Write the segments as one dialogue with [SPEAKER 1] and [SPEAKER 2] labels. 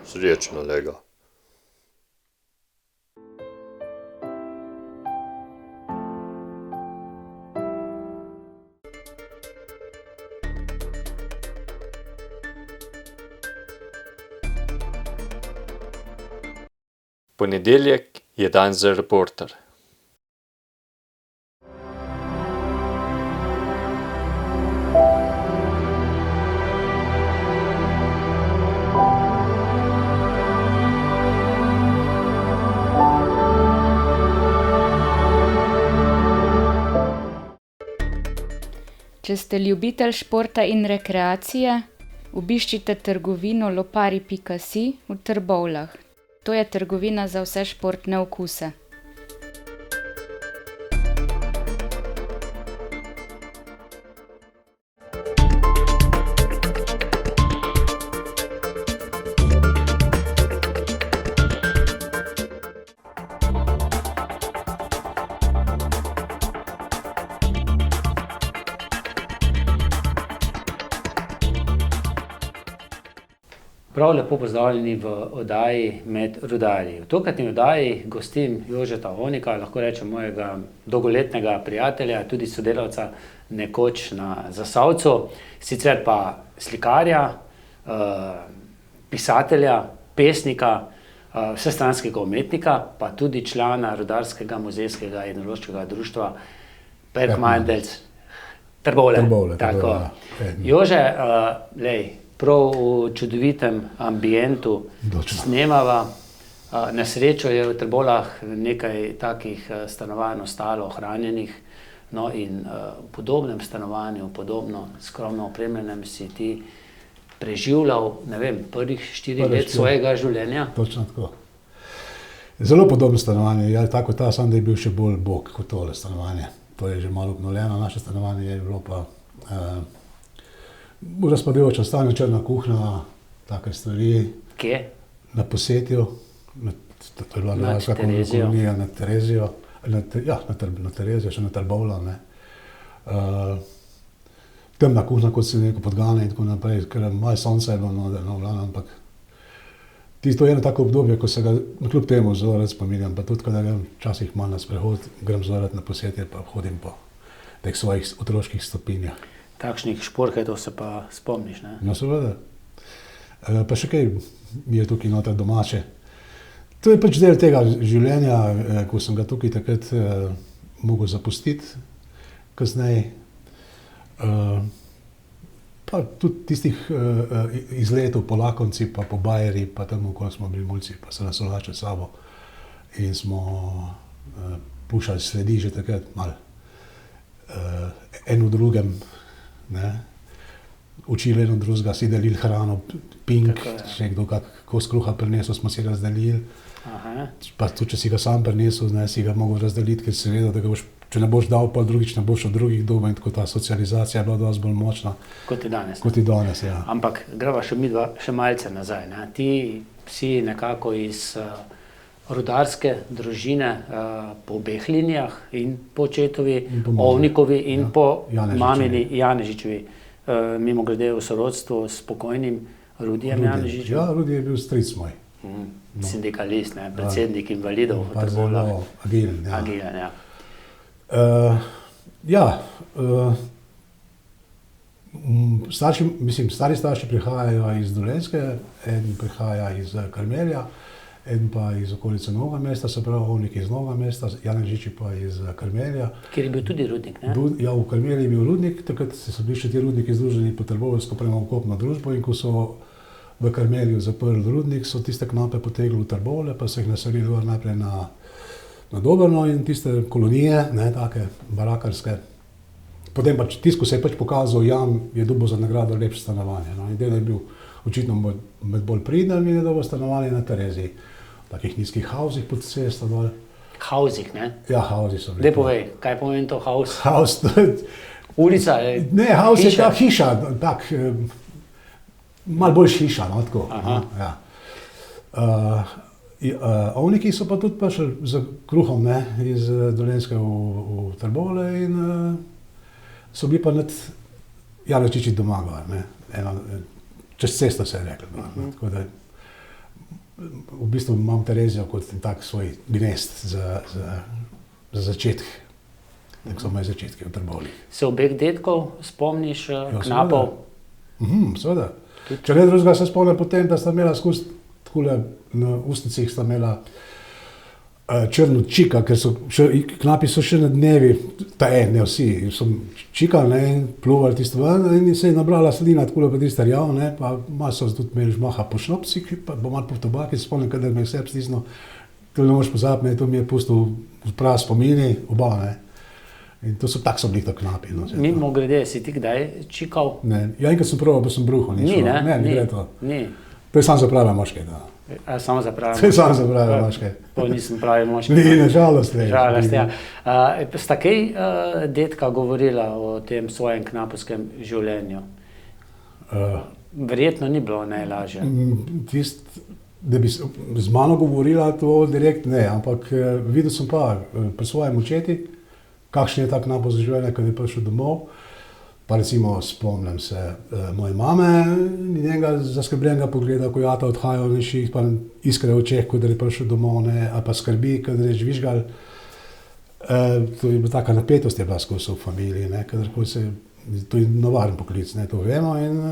[SPEAKER 1] Srečno, lega. Ponedeljek je dan za Reporter.
[SPEAKER 2] Če ste ljubitelj športa in rekreacije, obiščite trgovino lopari.si v Trbovljah. To je trgovina za vse športne okuse.
[SPEAKER 3] Prav lepo pozdravljeni v oddaji Med rudarji. V tokratni oddaji gostim Jožeta Ovnika, lahko rečem mojega dolgoletnega prijatelja, tudi sodelavca nekoč na Zasavcu, sicer pa slikarja, pisatelja, pesnika, vsestranskega umetnika, pa tudi člana Rudarskega muzejskega etnološkega društva Perkmandeljc Trbovlje. Tako. Jože, prav v čudovitem ambientu snemava. Na srečo je v Trbovljah nekaj takih stanovanj ostalo ohranjenih. No in v podobnem stanovanju, podobno skromno opremljenem si ti preživljal, prvih 4 let svojega življenja.
[SPEAKER 4] Točno tako. Zelo podobno stanovanje, tako ta, samo da je bil še bolj bog kot tole stanovanje. To je že malo obnovljeno, naše stanovanje je bilo pa v razpadajočem stanju, črna kuhinja, take stvari.
[SPEAKER 3] Kje?
[SPEAKER 4] Na Posetju, to je bila Rudarska kolonija nad Terezijo, na Terezijo, še na Trbovljah, ne. Temna kuhinja, kot si rekel, podgane in tako naprej, ker malo sonca je bilo noter, ampak to je eno tako obdobje, ko se ga kljub temu zelo rad spominjam, pa tudi, kadar grem včasih malo na sprehod, grem zelo rad na Posetje, pa hodim po teh svojih otroških stopinjah.
[SPEAKER 3] Takšnih šporhetov se pa spomniš, ne?
[SPEAKER 4] No, seveda. Pa še kaj je tukaj noter domače. To je pač del tega življenja, ko sem ga tukaj takrat mogel zapustiti, kasneje. Pa tudi tistih izletov po Lakonci, pa po Bajeri, pa tam okoli smo bili mulci, pa se nas vlačili s sabo. In smo pušali sledi že takrat malo. En v drugem, ne. Učili eno drugega, si delili hrano, pink, če kdo kak kos kruha prinesel, smo si razdelili. Pa tudi, če si ga sam prinesel, si ga mogel razdeliti, ker si vedel, da ga boš, če ne boš dal, pa drugič ne boš od drugih dobil, in tako ta socializacija je bila dosti bolj močna.
[SPEAKER 3] Kot je danes.
[SPEAKER 4] Kot je danes, ja.
[SPEAKER 3] Ampak greva še midva še malce nazaj, ne. Ti si nekako iz rudarske družine po obeh linijah, in po očetovi Ovnikovi in po mamini Janežičevi. Mimogrede v sorodstvu s pokojnim Rudijem Janežičem.
[SPEAKER 4] Ja, Rudi je bil stric moj.
[SPEAKER 3] Sindikalist, ne, predsednik invalidov v Trbovljah.
[SPEAKER 4] Agilen, ja.
[SPEAKER 3] Agilen, ja.
[SPEAKER 4] Stari starši prihajajo iz Dolenjske, en prihaja iz Karmelja, en pa iz okolice Novega mesta, se pravi Ovnik iz Novega mesta, Janežiči pa iz Karmelja.
[SPEAKER 3] Kjer je bil tudi rudnik, ne?
[SPEAKER 4] Ja, v Karmelju je bil rudnik, takrat so bili še ti rudniki združeni pod Trbovljsko premogovkopno družbo, in ko so v Karmelju zaprli rudnik, so tiste knape potegli v Trbovlje, pa so jih naselili gor najprej na Dobrno in tiste kolonije, ne, take barakarske. Potem pač tisto, ko se je pač pokazal Jan, je dobil za nagrado lepše stanovanje, no, in deda je bil očitno med bolj pridnim in je dobil stanovanje na Tereziji. V takih nizkih havzih pod cesto dol.
[SPEAKER 3] Havzih, ne?
[SPEAKER 4] Ja, havzi so bili.
[SPEAKER 3] Daj povej, kaj pomeni to havz?
[SPEAKER 4] Havz,
[SPEAKER 3] Ulica je
[SPEAKER 4] ne, havz je ta hiša, tak, malo boljša hiša, no, tako. Ja. Ovniki so pa tudi prišli z kruhom, ne, iz Dolenjske v Trbovlje, in so bili pa nad Janežiči doma gor, ne, čez cesto se je reklo, tako da v bistvu imam Terezijo kot tak svoj gnezd za začetek. Tako so moje začetke v Trbovljah.
[SPEAKER 3] Se obeh detkov spomniš knapov?
[SPEAKER 4] Seveda. Če ne drugega se spomnim potem, da sta imela skozi takole na ustnicah sta imela črno čika, ker knapi so še na dnevi, ne vsi, so čikali, ne, in pluvali tisto ven in se je nabrala slina, takole pa tisto rjav, ne, pa malo so tudi imeli žmaha po šnopcih, pa malo po tobaki, se spomnim, kadar me je vse stisnil, to ne moš pozabiti, to mi je pustil v prav spomini, oba, ne. In to so bili to knapi. No,
[SPEAKER 3] Mimo grede, si ti kdaj čikal?
[SPEAKER 4] Ne, ja, enkrat sem probal, pa sem bruhal,
[SPEAKER 3] Ni, ne?
[SPEAKER 4] Ne gre to.
[SPEAKER 3] Ni.
[SPEAKER 4] To je samo za prave moške, da.
[SPEAKER 3] Samo za prave
[SPEAKER 4] To je samo za prave moške.
[SPEAKER 3] To nisem pravi moški.
[SPEAKER 4] Ni, nažalost.
[SPEAKER 3] Žalost, ja. Sta kaj detka govorila o tem svojem knapovskem življenju? Verjetno ni bilo najlažje.
[SPEAKER 4] Da bi z mano govorila, to direkt ne, ampak videl sem pa pri svojem očeti, kakšen je ta knapovski življenje, kad je prišel domov. Pa recimo spomnim se moje mame in njenega zaskrbljenega pogleda, ko jata odhajajo v neših, pa iskre v očeh, ko je prišel domov, ne, ali pa skrbi, kad je žvižgal. To je bila taka napetost, je bila skozi v familiji, ne, to je navaren poklic, ne, to vemo in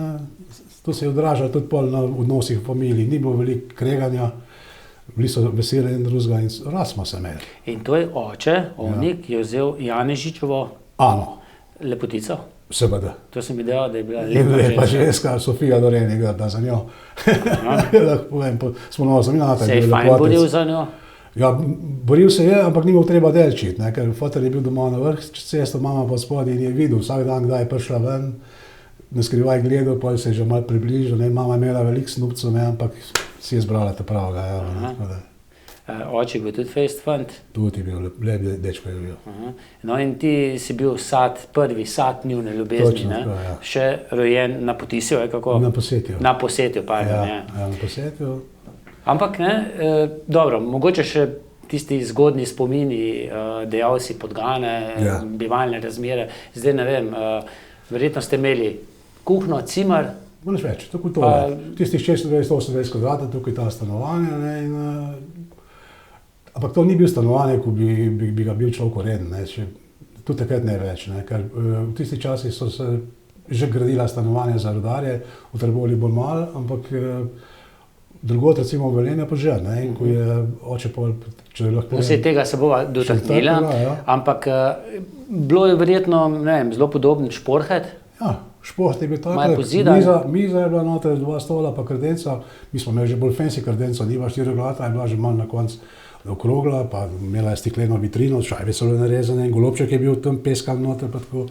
[SPEAKER 4] to se je odražalo tudi pol na odnosih v familiji. Ni bilo veliko kreganja, bili so veseli in drugega in raz smo se imeli.
[SPEAKER 3] In to je oče, Ovnik, je vzel Janežičevo lepotico?
[SPEAKER 4] Seveda.
[SPEAKER 3] To sem videl, da je bila
[SPEAKER 4] lepa ženska, Sofija Doren je bila za njo. Lahko povem, smo novo zamenjali.
[SPEAKER 3] Se je fajn boril za njo?
[SPEAKER 4] Ja, boril se je, ampak ni imel treba delčiti, ne, ker foter je bil doma na vrh cesto, mama pa spodaj in je videl vsak dan, kdaj je prišla ven, na skrivaj gledal, potem se je že malo približal, ne, mama je imela veliko snubcev, ne, ampak si je zbrala te pravega, ja.
[SPEAKER 3] Oče je bil tudi fejst fant?
[SPEAKER 4] Tudi je bil, lep dečko je bil.
[SPEAKER 3] No in ti si bil prvi sad njune ljubezni, ne?
[SPEAKER 4] Točno, ja.
[SPEAKER 3] Še rojen na Potisju, kako?
[SPEAKER 4] Na Posetju.
[SPEAKER 3] Na Posetju, pardon, ja.
[SPEAKER 4] Ja, na Posetju.
[SPEAKER 3] Ampak ne, dobro, mogoče še tisti zgodni spomini, dejal si Podgane, bivalne razmere, zdaj ne vem, verjetno ste imeli kuhno, cimer.
[SPEAKER 4] Moraš več, tako to je. Tistih 628 kvadratov, tukaj ta stanovanja, ne, in ampak to ni bil stanovanje, ko bi ga bil človek ureden, ne, tudi takrat ne več, ne, ker v tistih časih so se že gradila stanovanja za rudarje, v Trbovljah bolj malo, ampak drugod recimo v Velenju pa že, ne, in ko je oče pol, če lahko...
[SPEAKER 3] Vse tega se bova dotaknila, ampak bilo je verjetno, ne vem, zelo podoben Šporhet.
[SPEAKER 4] Ja, Šport je bil takrat, miza je bila noter, 2 stola pa kredenca, mi smo imeli že bolj fancy kredenco, ni bila 4 glata, je bila že malo na koncu okrogla, pa imela je stekleno vitrino, šajbe so bile narezane in golobček je bil tam peskan noter, pa tako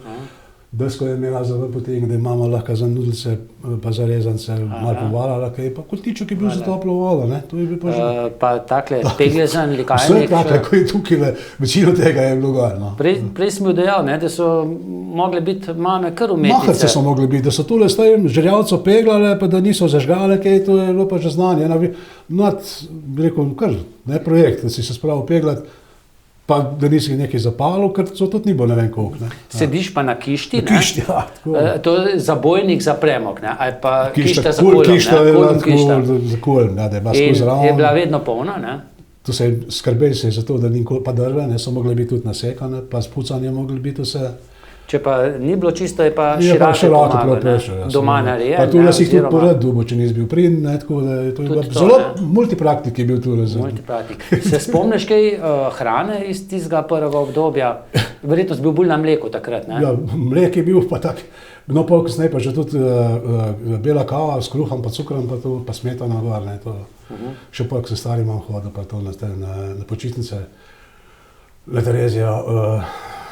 [SPEAKER 4] desko je imela za potem, da je mama lahko za nudlice pa za rezance malo povalala, pa kultiček je bil za toplo vodo, ne, to je bil pa že...
[SPEAKER 3] Pa takle peglezen, likalnik...
[SPEAKER 4] Vse takle, ko je tukaj, večino tega je bilo gor, no.
[SPEAKER 3] Prej si mi dejal, ne, da so mogle biti mame kar umetnice.
[SPEAKER 4] Maherce so mogli biti, da so tule s tem žerjavco peglale, pa da niso zažgale, kaj to je bilo pa že znanje. Rekel, kar, ne, projekt, da si se spravil peglati, pa da nisi nekaj zapalil, ker to tudi ni bilo ne vem koliko, ne.
[SPEAKER 3] Sediš pa na kišti, ne?
[SPEAKER 4] Na kišti, ja, tako.
[SPEAKER 3] To je zabojnik za premog, ne, ali pa kišta za
[SPEAKER 4] kulom,
[SPEAKER 3] kulom,
[SPEAKER 4] kišta je bila za kulom, da je bila skozi ravno.
[SPEAKER 3] In je bila vedno polna, ne?
[SPEAKER 4] To se je skrbeli se za to, da ni pa drve, ne, so mogli biti tudi nasekane, pa spucanje mogli biti vse.
[SPEAKER 3] Če pa ni bilo čisto, je pa širake pomagal, ne? Doma narejen,
[SPEAKER 4] pa tudi si jih tudi pored dubo, če nisi bil pridn, ne, tako da je to zelo multipraktik je bil tule.
[SPEAKER 3] Multipraktik. Se spomniš kaj hrane iz tistega prvega obdobja? Verjetno si bil bolj na mleku takrat, ne?
[SPEAKER 4] Ja, mlek je bil pa tak, no pol kasneje pa že tudi bela kava s kruhom pa cukrom pa smetana gor, ne, to. Še pol, ko se stari imam hodil pa to na počitnice, Le Terezija.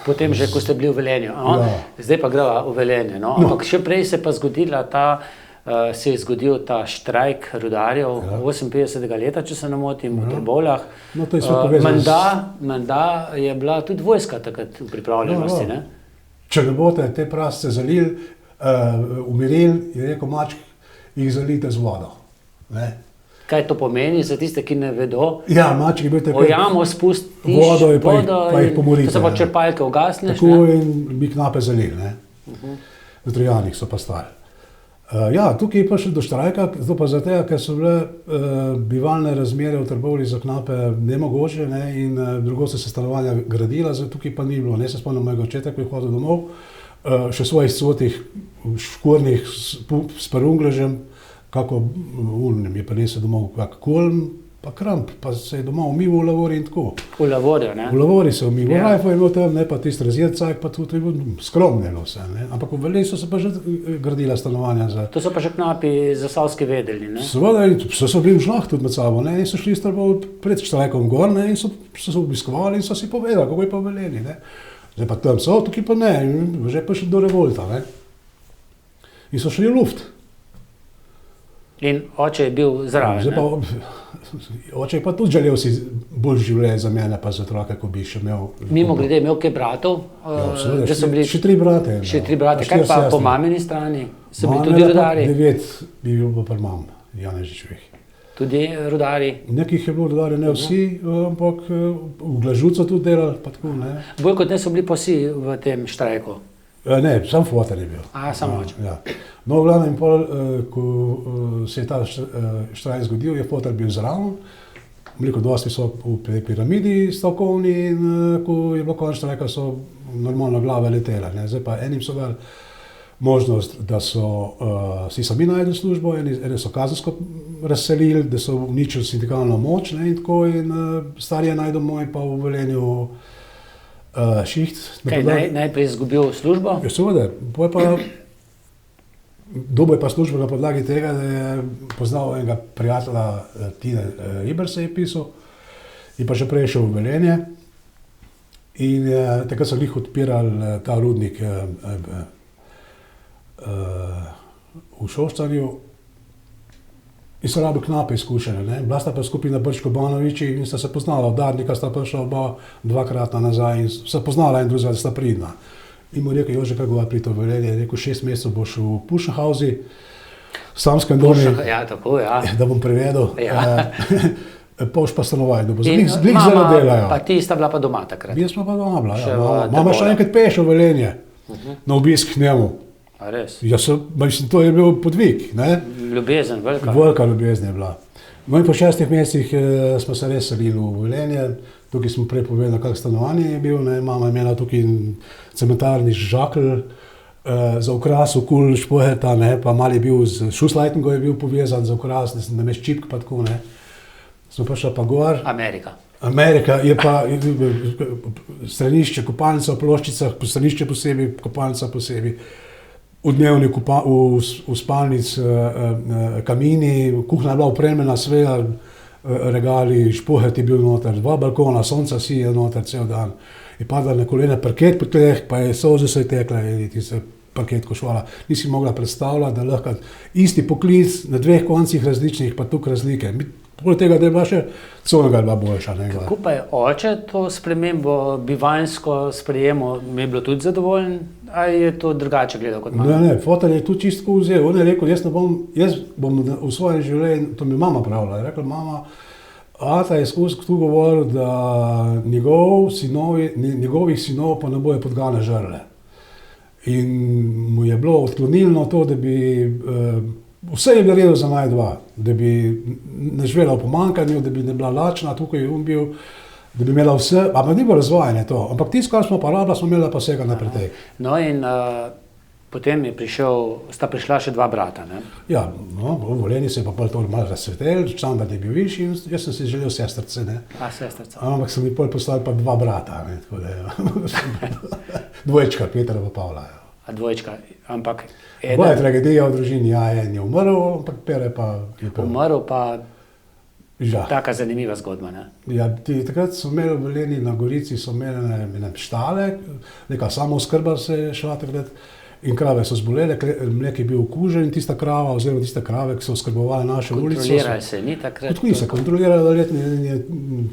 [SPEAKER 3] Potem že, ko ste bili v Velenju, no? Ja. Zdaj pa greva v Velenje, no? Ampak še prej se pa se je zgodil ta štrajk rudarjev 58. leta, če se ne motim, v Trbovljah.
[SPEAKER 4] No, to je sve povezano.
[SPEAKER 3] Menda je bila tudi vojska takrat v pripravljenosti, ne?
[SPEAKER 4] Če ne boste te prasce zalili, umirili, je rekel Maček, jih zalijte z vodo, ne?
[SPEAKER 3] Kaj to pomeni za tiste, ki ne vedo?
[SPEAKER 4] Ja, Maček je bil takrat...
[SPEAKER 3] V jamo spustiš
[SPEAKER 4] vodo pa jih pomorite.
[SPEAKER 3] To se pa črpalke ugasneš,
[SPEAKER 4] tako, ne? In bi knape zalili, ne? V Trojanih so pa stali. Ja, tukaj je prišlo do štrajka, zato pa zato, ker so bile bivalne razmere v Trbovljah za knape nemogoče, ne, in drugo so se stanovanja gradila, tukaj pa ni bilo. Ne se spomnim mojega očeta, ko je hodil domov, še svojih cvotih škornih s parungležem, kako mi je prinesel domov kak kolm, pa kramp, pa se je doma umival v lavori in tako.
[SPEAKER 3] V lavorju, ne?
[SPEAKER 4] V lavori se umival,
[SPEAKER 3] Ja.
[SPEAKER 4] Rajfo je bil tam, ne, pa tisti razjedcajk, pa tudi je bil skromnelo vse, ne. Ampak v Velenju so se pa že gradila stanovanja za...
[SPEAKER 3] To so pa že knapi zasavski vedeli, ne?
[SPEAKER 4] Seveda, in so bili v žlah tudi med sabo, ne, in so šli s Trbov pred štrajkom gor, ne, in so se obiskovali in so si povedali, kako je pa v Velenju, ne. Zdaj pa tam so, tukaj pa ne, in že pa šli do revolta, ne. In so šli v luft.
[SPEAKER 3] In oče je bil zraven,
[SPEAKER 4] Zdaj
[SPEAKER 3] ne?
[SPEAKER 4] pa, oče je pa tudi želel si bolj življenje za mene, pa za otroke, ko bi še imel.
[SPEAKER 3] Mimo grede, imel kaj bratov,
[SPEAKER 4] Seveda,
[SPEAKER 3] da so bili
[SPEAKER 4] še 3 brate.
[SPEAKER 3] še 3 brate. Kaj pa po mamini strani? So bili
[SPEAKER 4] Mama
[SPEAKER 3] tudi
[SPEAKER 4] imela pa
[SPEAKER 3] rudari?
[SPEAKER 4] 9 bi bil pa pri mam, Janežičevih.
[SPEAKER 3] Tudi rudari?
[SPEAKER 4] Nekih je bilo rudari, ne vsi, ampak v Glažucu tudi delali, pa tako, ne.
[SPEAKER 3] Bolj kot ne so bili pa vsi v tem štrajku.
[SPEAKER 4] Ne, sam foter je bil.
[SPEAKER 3] Samo oče.
[SPEAKER 4] Ja. No, v glavnem, pol, ko se je ta štrajk zgodil, je foter bil zraven, veliko dosti so v piramidi stavkovni in ko je bilo konec štrajka, so normalno glave letele, ne. Zdaj pa enim so dali možnost, da so si sami najdli službo, ene so kazensko razselili, da so uničili sindikalno moč, ne, in tako, in stari je najdel moj pa v Velenju šiht.
[SPEAKER 3] Kaj, najprej izgubil službo?
[SPEAKER 4] Ja, seveda, potem pa dobil je pa službo na podlagi tega, da je poznal enega prijatelja, Tine Iber se je pisal, in pa še prej šel v Velenje. In takrat so glih odpirali ta rudnik v Šoštanju in so rabili knape izkušene, ne. Bila sta pa skupina Brčko Banoviči in sta se poznala, od Darnika sta prišla oba dvakratna nazaj in sta poznala en drugega, da sta pridna. In mu je rekel, Jože, kako ga priti v Velenje, je rekel, 6 mesecev boš v Pušenhausi, v samskem domu,
[SPEAKER 3] Ja, tako, ja.
[SPEAKER 4] da bom prevedel,
[SPEAKER 3] Ja.
[SPEAKER 4] pa boš pa stanovanje, da bo
[SPEAKER 3] In
[SPEAKER 4] glih zelo delajo.
[SPEAKER 3] pa ti sta bila pa doma takrat.
[SPEAKER 4] Jaz smo pa doma bila,
[SPEAKER 3] Še
[SPEAKER 4] ja.
[SPEAKER 3] v
[SPEAKER 4] Mama šla
[SPEAKER 3] Trbovljah.
[SPEAKER 4] enkrat peš v Velenje, na obisk k njemu.
[SPEAKER 3] A res?
[SPEAKER 4] Ja, mislim, to je bil podvig, ne?
[SPEAKER 3] Ljubezen, velika.
[SPEAKER 4] Velika ljubezen je bila. No in po 6 mesecih smo se res selili v Velenje, tukaj smo prej povedali, kak stanovanje je bil, ne, mama je imela tukaj cementarni žakelj, za okras okul špoheta, ne, pa mal je bil z Šuslajtingom je bil povezan za okras, na mest čipk pa tako, ne. Smo prišla pa gor. Amerika je pa stranišče, kopalnica v Ploščicah, stranišče posebej, kopalnica posebej. V dnevni v spalnic kamini, kuhna je bila opremljena, sveda, regali, špohet je bil noter, 2 balkona, sonca si je noter cel dan. Je padla na kolena parket po tleh, pa je solze se je tekla in ti se parket košvala. Nisi mogla predstavljati, da lahko isti poklic na 2 koncih različnih, pa tukaj razlike. Poleg tega, da je bila še Conega je bila boljša. Ne,
[SPEAKER 3] Kako pa je oče to spremembo bivanjsko sprejemo, mi je bilo tudi zadovoljen, ali je to drugače gledal kot mama?
[SPEAKER 4] Ne, fotar je tu čisto vzel. On je rekel, jaz bom v svojem življenju, to mi mama pravila, je rekla, mama, ata je skozi tu govoril, da njegovih sinov pa ne bojo podgane žrle. In mu je bilo odklonilno to, da bi vse je bilo redo za naj dva, da bi ne živela v pomanjkanju, da bi ne bila lačna, tukaj je on bil, da bi imela vse, ampak ni bilo razvajanje to, ampak tisto, kar smo pa rabila, smo imela pa vsega naprej.
[SPEAKER 3] No in potem sta prišla še 2 brata, ne?
[SPEAKER 4] Ja, no, v Velenju se je pa to malo razsvetel, standard je bil višji in jaz sem si želel sestrce, ne.
[SPEAKER 3] Sestrca.
[SPEAKER 4] Ampak sem mi pol poslali pa 2 brata, ne, tako da je, dvojčka, Petra pa Pavla.
[SPEAKER 3] A dvojčka, ampak
[SPEAKER 4] Bila je tragedija v družini, ja, en je umrl, ampak Pere pa je pa...
[SPEAKER 3] Umrl pa
[SPEAKER 4] žah.
[SPEAKER 3] taka zanimiva zgodba, ne?
[SPEAKER 4] Ja, takrat so imeli v Velenju na Gorici, so imeli štale, neka samooskrba se je šla takrat in krave so zbolele, mlek je bil okužen in tista krava oziroma tiste krave, ki so oskrbovali našo ulico.
[SPEAKER 3] Kontrolirali se ni takrat?
[SPEAKER 4] Tako ni se kontrolirali, da je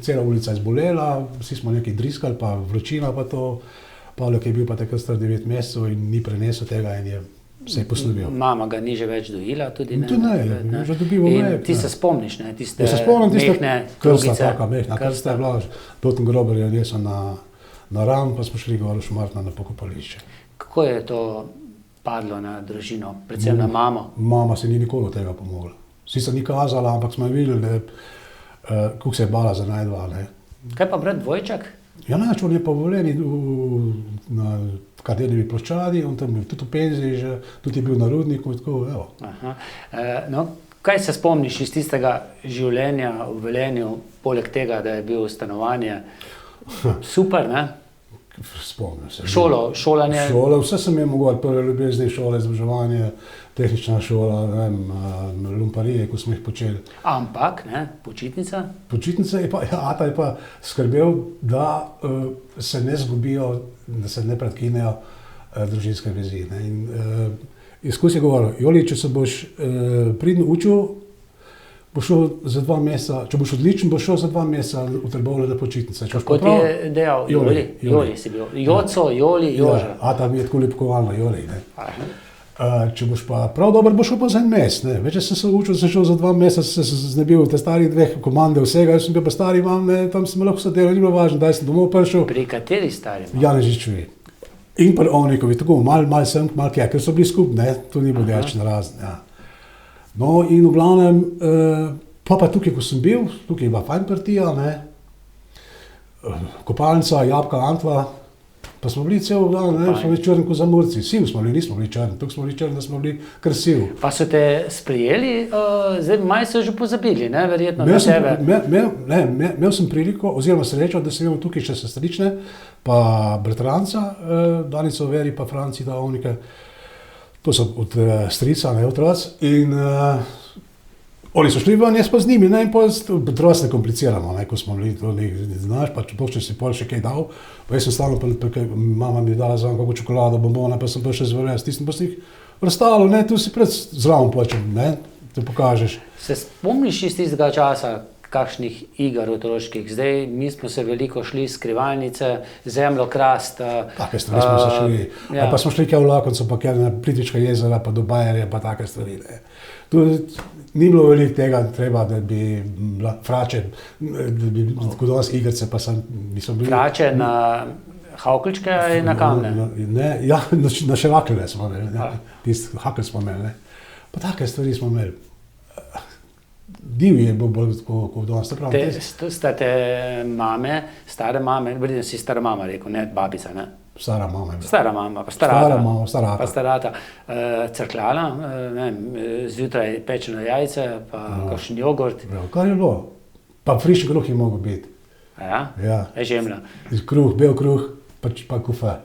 [SPEAKER 4] cela ulica izbolela, vsi smo nekaj driskali, pa vročina pa to. Pavlek je bil pa takrat star 9 mesecev in ni prenesel tega in se je poslovil.
[SPEAKER 3] Mama ga ni že več dojila tudi, ne?
[SPEAKER 4] Tudi ne, že dobil mlek.
[SPEAKER 3] In ti se spomniš, ne? Tiste
[SPEAKER 4] Ja, se spomnim tiste
[SPEAKER 3] mehne
[SPEAKER 4] krsta,
[SPEAKER 3] krogice.
[SPEAKER 4] taka mehna krsta je bila, Doten Grober je nesel na ram, pa smo šli gor v Šmartna na pokopališče.
[SPEAKER 3] Kako je to padlo na družino, predvsem na mamo?
[SPEAKER 4] Mama se ni nikoli od tega pomogla. Sicer ni kazala, ampak smo videli, kako se je bala za najdva. Ne.
[SPEAKER 3] Kaj pa brat dvojček?
[SPEAKER 4] Ja, nač, on je pa voleni na Kardeljevi ploščadi, on tam je tudi v penziji, že, tudi je bil na rudniku. Tako, evo.
[SPEAKER 3] Aha. No, kaj se spomniš iz tistega življenja v Velenju, poleg tega, da je bil stanovanje super, ne?
[SPEAKER 4] Spomnim se.
[SPEAKER 3] Šolanje?
[SPEAKER 4] Šole, vse sem je mogoče, prve ljubezni šole, izobraževanje, tehnična šola, ne vem, lumparije, ko smo jih počeli.
[SPEAKER 3] Ampak, ne, počitnica?
[SPEAKER 4] Počitnica je pa, ata je pa skrbel, da se ne zgubijo, da se ne prekinejo družinske vezi. Ne. In izkus je govoril, Joli, če se boš pridno učil, boš šel za 2 meseca, če boš odličen, boš šel za 2 meseca v Trbovlje na počitnice.
[SPEAKER 3] Kako ti je dejal? Joli si bil. Joco, Joli, Joža.
[SPEAKER 4] Ja, ata mi je tako lepkovalno, Joli. Ne. Če boš pa prav dober, boš šel pa za 1 mesec. Ne. Več sem se učil, sem šel za 2 meseca, se znebil te starih 2 komande vsega, jaz sem bil pa stari mam, ne, tam sem lahko sedel, ni bilo važno, da sem domov prišel.
[SPEAKER 3] Pri kateri stari mam?
[SPEAKER 4] Janežičevi. In pri Ovnikovi, tako mal sem, mal kje, ker so bili skupaj, ne, to ni bilo dečne razne. Ja. No in v glavnem, pa tukaj, ko sem bil, tukaj je bila fajn partija, ne, kopalnica, Jabka, Antva, pa smo bili cel dan, ne, smo bili črni kot zamurci, siv smo bili, nismo bili črni, tukaj smo bili črni, da smo bili krasiv.
[SPEAKER 3] Pa so te sprejeli, zdaj maj so že pozabili, ne, verjetno na tebe.
[SPEAKER 4] Imel sem priliko, oziroma srečo, da sem imel tukaj še sestrične, pa bratranca, Danico Veri, pa Franci, da Ovnike. To so od strica, ne otroc, in oni so šli ven, jaz pa z njimi, ne, in pa otroc ne kompliciramo, ne, ko smo bili, to ne znaš, pa če si pol še kaj dal, pa jaz sem stalno, mama mi je dala zraven kako čokolado, bombona, pa sem pa še zvrel, tistim pa si jih razstalo, ne, tu si pred zraven počem, ne, te pokažeš.
[SPEAKER 3] Se spomniš iz tistega časa, kakšnih iger otroških? Zdaj, mi smo se veliko šli skrivalnice, zemljokrast.
[SPEAKER 4] Take stvari smo se šli. Ja. Pa smo šli kaj v Lakonco, pa kaj na Plitvička jezera, pa do Bajerja, pa take stvari. Ne. Tu ni bilo veliko tega, treba, da bi bila frače, da bi kodonske igrice, pa niso bili.
[SPEAKER 3] Frače na Havkelčke in na kamne?
[SPEAKER 4] Ne, ja, na Ševaklje smo imeli, tisti hakelj smo imeli, ne. Pa take stvari smo imeli. Divji je bil bolj kot danes.
[SPEAKER 3] Sta te mame, stare mame, verjetno si stara mama rekel, ne babica, ne?
[SPEAKER 4] Stara mama je bila.
[SPEAKER 3] Stara mama, pa starata.
[SPEAKER 4] Starata.
[SPEAKER 3] Pa starata. Crkljala, ne vem, zjutraj pečeno jajce, pa kakšen jogurt.
[SPEAKER 4] Kar je bilo. Pa friški kruh je mogel biti.
[SPEAKER 3] Ja?
[SPEAKER 4] Ja.
[SPEAKER 3] Žemlja.
[SPEAKER 4] Kruh, bel kruh, pa kufe.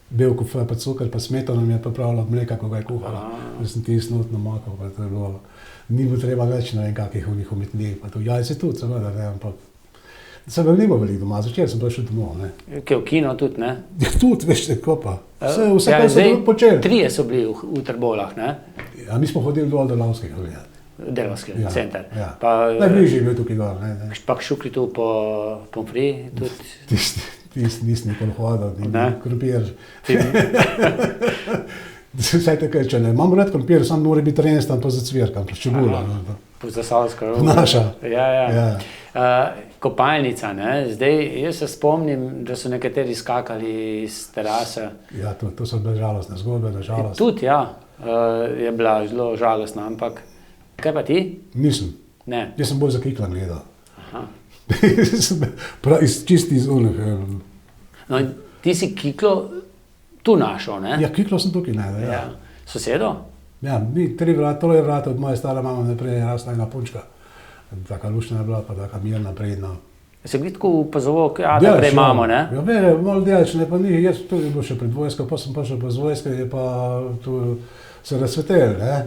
[SPEAKER 4] Bel kufe, pa cukor, pa smetano mi je pripravila mleka, ko ga je kuhala. Jaz sem tisnut namakal, pa to je bilo. Ni bilo treba več, ne vem, kakih umetnih, pa to jajce tudi, seveda, ne, ampak sem bil nima veliko doma, začel sem prišel domov, ne.
[SPEAKER 3] Kaj v kino tudi, ne?
[SPEAKER 4] Ja, tudi, veš, tako pa. Vse kaj so počeli.
[SPEAKER 3] 3 so bili v Trbovljah, ne?
[SPEAKER 4] Ja, mi smo hodili dol do Delavskega gledati.
[SPEAKER 3] Delavski center.
[SPEAKER 4] Ja. Najbližji je bil tukaj dol, ne.
[SPEAKER 3] Pa šukli tu po pomfri tudi?
[SPEAKER 4] Tisti nisem nikoli hodil, ni krompir. Vsaj tako, če ne imam rad krompir, sam mora biti renestan pa za cvirkam, pa čebula.
[SPEAKER 3] Zasavska.
[SPEAKER 4] Naša.
[SPEAKER 3] Ja. Kopalnica, ne? Zdaj, jaz se spomnim, da so nekateri skakali iz terase.
[SPEAKER 4] Ja, to so bile žalostne zgodbe, na žalost.
[SPEAKER 3] Tudi, ja, je bila zelo žalostna, ampak kaj pa ti?
[SPEAKER 4] Nisem.
[SPEAKER 3] Ne.
[SPEAKER 4] Jaz sem bolj za Kiklan gledal.
[SPEAKER 3] Aha.
[SPEAKER 4] Čisti iz unih.
[SPEAKER 3] No, in ti si Kiklo tu našel, ne?
[SPEAKER 4] Ja, Kiklo sem tukaj najdel, ja.
[SPEAKER 3] Sosedo?
[SPEAKER 4] Ja, mi 3 vrata, tole je vrata od moje stare mame naprej, rasla ena punčka. Taka luštna je bila, pa taka mirna, predna.
[SPEAKER 3] Se glih tako upazoval, da prej imamo, ne?
[SPEAKER 4] Ja, malo delač, ne, pa ni, jaz tu je bil še pred vojsko, pa sem prišel pa z vojske, je pa tu se razsvetel, ne?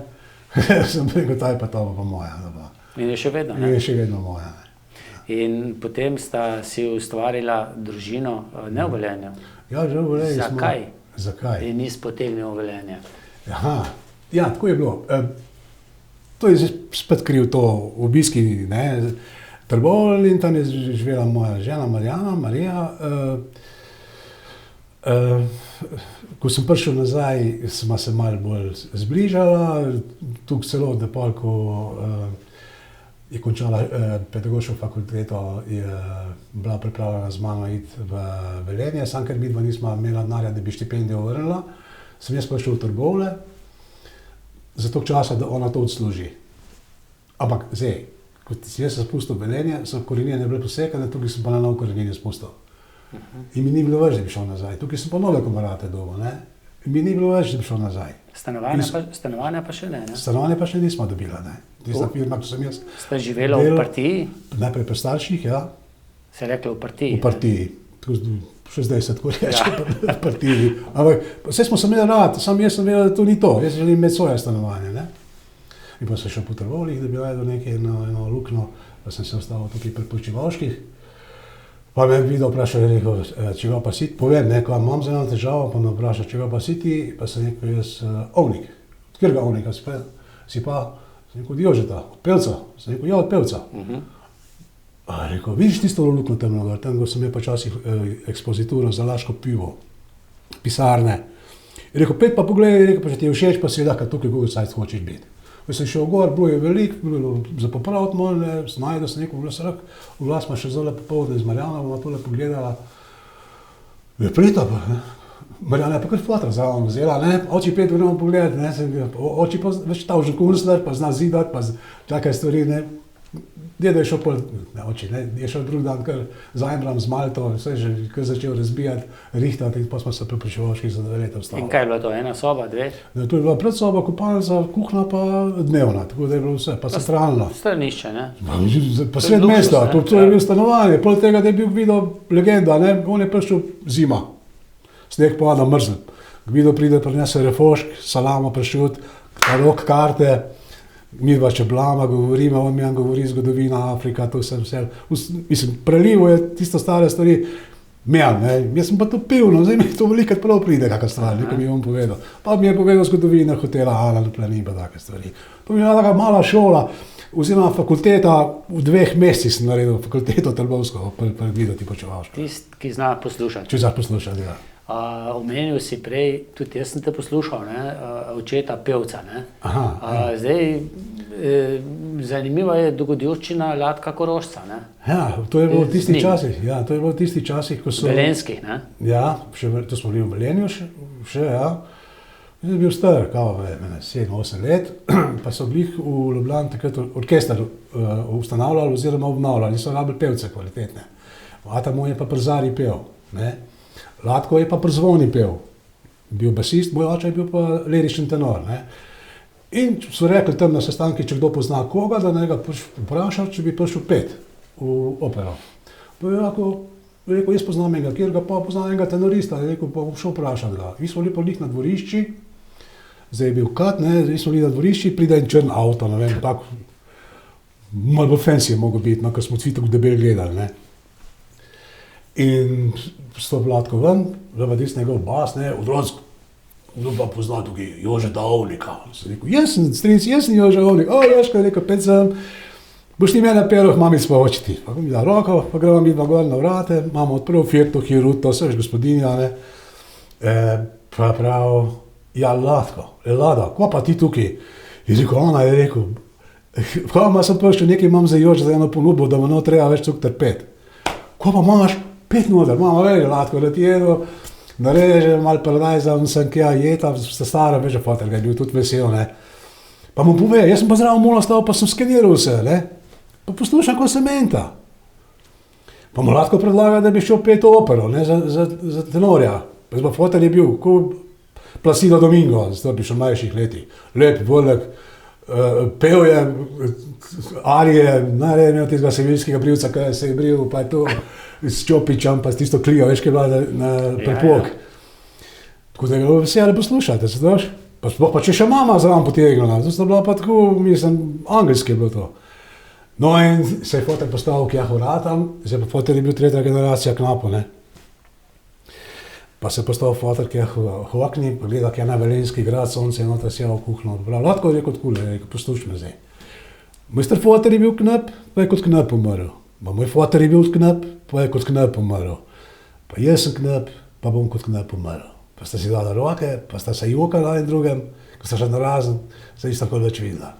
[SPEAKER 4] Sem rekel, ta je pa to pa moja.
[SPEAKER 3] In je še vedno, ne?
[SPEAKER 4] Je še vedno moja, ne.
[SPEAKER 3] In potem sta si ustvarila družino, ne v Velenju.
[SPEAKER 4] Ja, že v Velenju smo.
[SPEAKER 3] Zakaj?
[SPEAKER 4] Zakaj?
[SPEAKER 3] In nisi potegnil v Velenje.
[SPEAKER 4] Aha, ja, tako je bilo. To je spet kriv to obiski, ne, Trbovlje, in tam je živela moja žena Marija. Ko sem prišel nazaj, sva se malo bolj zbližala, tukaj celo depol, ko je končala pedagoško fakulteto, je bila pripravljena z mano iti v Velenje, sam ker midva nisma imela denarja, da bi štipendijo vrnila, sem jaz prišel v Trbovlje, za toliko časa, da ona to odsluži. Ampak zdaj, kot jaz sem spustil Velenje, so korenine bile posekane, tukaj sem pa na nov korenine spustil. In mi ni bilo več, da bi šel nazaj. Tukaj sem pa nove kamarate dobil, ne. In mi ni bilo več, da bi šel nazaj.
[SPEAKER 3] Stanovanja pa še ne?
[SPEAKER 4] Stanovanja pa še nismo dobila, ne. Tista firma, ko sem jaz
[SPEAKER 3] Ste živela v partiji?
[SPEAKER 4] Najprej pri starših, ja.
[SPEAKER 3] Se je rekla v partiji?
[SPEAKER 4] V partiji. Še zdaj se tako reče, v partiji. Ampak vse smo se imeli rad, samo jaz sem vedel, da to ni to. Jaz želim imeti svoje stanovanje, ne. In pa sem šel po Trbovljih, da bi najdel nekaj eno luknjo, pa sem se ostal tukaj pri Počivalških. Pa me je videl, vprašal, je rekel, čega pa si ti, povem, ne, ko imam za eno težavo, pa me vprašal, čega pa si ti, pa sem rekel, jaz ovnik. Od katerega ovnika si pa? Sem rekel, od Jožeta, od pevca. Sem rekel, ja, od pevca. A je rekel, vidiš tisto luknjo temno gor, tam sem imel počasih ekspozituro za Laško pivo, pisarne. Je rekel, pet pa pogledaj, je rekel, pa če ti je všeč, pa si lahko tukaj Google Sites hočeš biti. Jaz sem šel gor, bilo je veliko, bilo za popraviti molne, znajdel sem neko vlasrak, vlast ma še zelo popovdne z Marjano, bomo tole pogledala. Je prita pa, ne. Marjana je pa kar fotra zraven vzela, ne, oči pet vremo pogledati, ne, oči pa več ta už kunsler, pa zna zidati, pa take stvari, ne. Deda je šel pol, ne, oči, ne, je šel drug dan kar zajmbram z Malto, vse je že kar začel razbijati, rihtati in pa smo se pri Počivalških za 2 leta vstali.
[SPEAKER 3] In kaj je bilo to, ena soba, 2?
[SPEAKER 4] Ne, to je bila predsoba, kopalnica, kuhna pa dnevna, tako da je bilo vse, pa centralno.
[SPEAKER 3] Stranišče, ne?
[SPEAKER 4] Pa sred mesta, to je bilo stanovanje, poleg tega, da je bil videl legenda, ne, on je prišel zima, sneg pa na mrzel. Videl pride, prinese refošk, salamo, pršut, rok karte, mi dva čeblama govorimo, on mi govori zgodovina Afrika, to sem vse, mislim, prelivo je tisto stare stvari, mejam, ne, jaz sem pa to pil, no, zdaj mi to velikrat prav pride kakšna stvar, nekaj mi je on povedal. Pa mi je povedal zgodovina hotela Alan Planin, pa take stvari. To mi je bila taka mala šola, oziroma fakulteta, v 2 mesecih sem naredil fakulteto Trbovsko, videti Počivalško.
[SPEAKER 3] Tist, ki zna poslušati.
[SPEAKER 4] Če znaš poslušati, ja.
[SPEAKER 3] Omenil si prej, tudi jaz sem te poslušal, ne, očeta pevca, ne.
[SPEAKER 4] Aha,
[SPEAKER 3] Zdaj, zanimiva je dogodivščina Latka Korošca, ne.
[SPEAKER 4] Ja, to je bilo v tistih časih, ja, to je bilo v tistih časih, ko so...
[SPEAKER 3] Velenjskih, ne.
[SPEAKER 4] Ja, to smo bili v Velenju še, ja. Jaz sem bil star, kao, 7-8 let, pa so bili v Ljubljani takrat orkester ustanavljali oziroma obnavljali, niso rabili pevce kvalitetne. Ata moj je pa pri Zari pel, ne. Latko je pa pri Zvoni pel, bil basist, moj oče je bil pa lirični tenor, ne. In so rekli tam na sestanki, če kdo pozna koga, da ne ga vprašal, če bi prišel pet v opero. Pa je rekel, jaz poznam enega, kjer ga pa poznam enega tenorista, je rekel, pa bom šel vprašati ga. Mi smo bili pa njih na dvorišči, zdaj je bil kat, ne, mi smo bili na dvorišči, pride en črn avto, ne vem, tak, malo bolj fancy je mogel biti, ker smo cvitok debel gledali, ne. In stop Latko ven, zdaj tisti njegov bas, ne, odronsko, kdo pa pozna tukaj Jožeta Ovnika. Sem rekel, jaz sem Jože Ovnik, Jožko je rekel, pet sem, boš ti mene peroh, mami smo očiti. Pa mi da roko, pa gremo mi dva gor na vrate, imamo odprl firto, hiruto, vse veš gospodinja, ne. Pa prav, ja Latko, Lada, ko pa ti tukaj? Je rekel, ona je rekel, ma sem prišel, nekaj imam za Jože, za eno ponudbo, da me no treba več cuk trpeti. Ko pa imaš 5 noder, mama veli Latko, da ti jedo, nareže malo paradajza, sem kja jeta, sta stara, veš, fotel ga je bil tudi vesel, ne. Pa mu pove, jaz sem pa zraven mola stal, pa sem skeniral vse, ne. Pa poslušam, ko se menta. Pa mu Latko predlaga, da bi šel pet opero, ne, za tenorja. Pa pa fotel je bil, ko Placido Domingo, zato bi šel v mlajših letih. Lep, velik, pel je, arije, najraje imel tistega sevilskega brivca, kaj se je bril, pa je to s Čopičem, pa s tisto Klijo, veš, kaj je bila na prepok. Tako da je bilo vesele poslušati, se daš? Pa če še mama zraven potegnila, to sta bila pa tako, mislim, angelski je bilo to. No in se je fotel postavil k Jahu Ratam, zdaj pa fotel je bil 3. generacija Knapo, ne. Pa se je postavil fotel k Jahu Hokni, pa gleda, kje je na Velenjski grad, sonce je noter sjel v kuhno. Latko je rekel takole, je rekel, poslušaj me zdaj. Mojster fotel je bil knap, pa je kot knap umrl. Moj fotel je bil knap, pa je kot knap umrl. Pa jaz sem knap, pa bom kot knap umrl. Pa sta si dala roke, pa sta se jokala en drugem, ko sta še narazen, se nista nikoli več videla.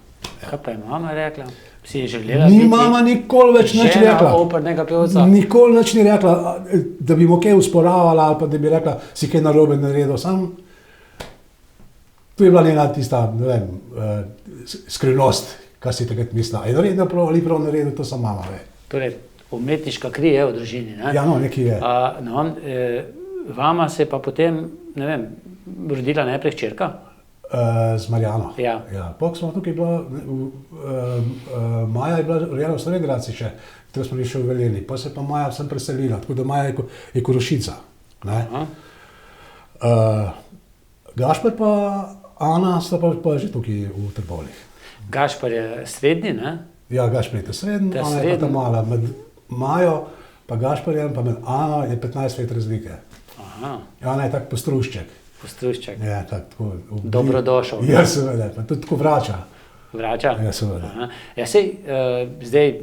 [SPEAKER 3] Kaj pa je mama rekla? Si je želela
[SPEAKER 4] Ni mama nikoli več nič rekla.
[SPEAKER 3] žena opernega pevca?
[SPEAKER 4] Nikoli nič ni rekla, da bi mu kaj usporavala ali pa da bi rekla, si kaj narobe naredil. Sam To je bila njena tista, ne vem, skrivnost, kaj si takrat mislila. Je naredil prav ali prav naredil, to samo mama ve.
[SPEAKER 3] Torej, umetniška kri je v družini, ne?
[SPEAKER 4] Ja, no, nekaj je.
[SPEAKER 3] Vama se je pa potem, ne vem, rodila najprej hčerka?
[SPEAKER 4] Z Marjano.
[SPEAKER 3] Ja.
[SPEAKER 4] Pok smo tukaj bila, Maja je bila rojena v Sloveniji generaciji še, katero smo bili še v Velenji, pa se pa Maja sem preselila, tako da Maja je Korošica. Gašper pa Ana sta pa že tukaj v Trbovljah.
[SPEAKER 3] Gašper je srednji, ne?
[SPEAKER 4] Ja, Gašper je srednji, Ana je pa ta mala. Med Majo pa Gašperjem pa med Ano je 15 let razlike. Ana je tak postrušček.
[SPEAKER 3] Postrušček.
[SPEAKER 4] Ja, tako.
[SPEAKER 3] Dobrodošel.
[SPEAKER 4] Ja, seveda, pa tudi tako vrača.
[SPEAKER 3] Vrača?
[SPEAKER 4] Ja, seveda.
[SPEAKER 3] Ja, sej, zdaj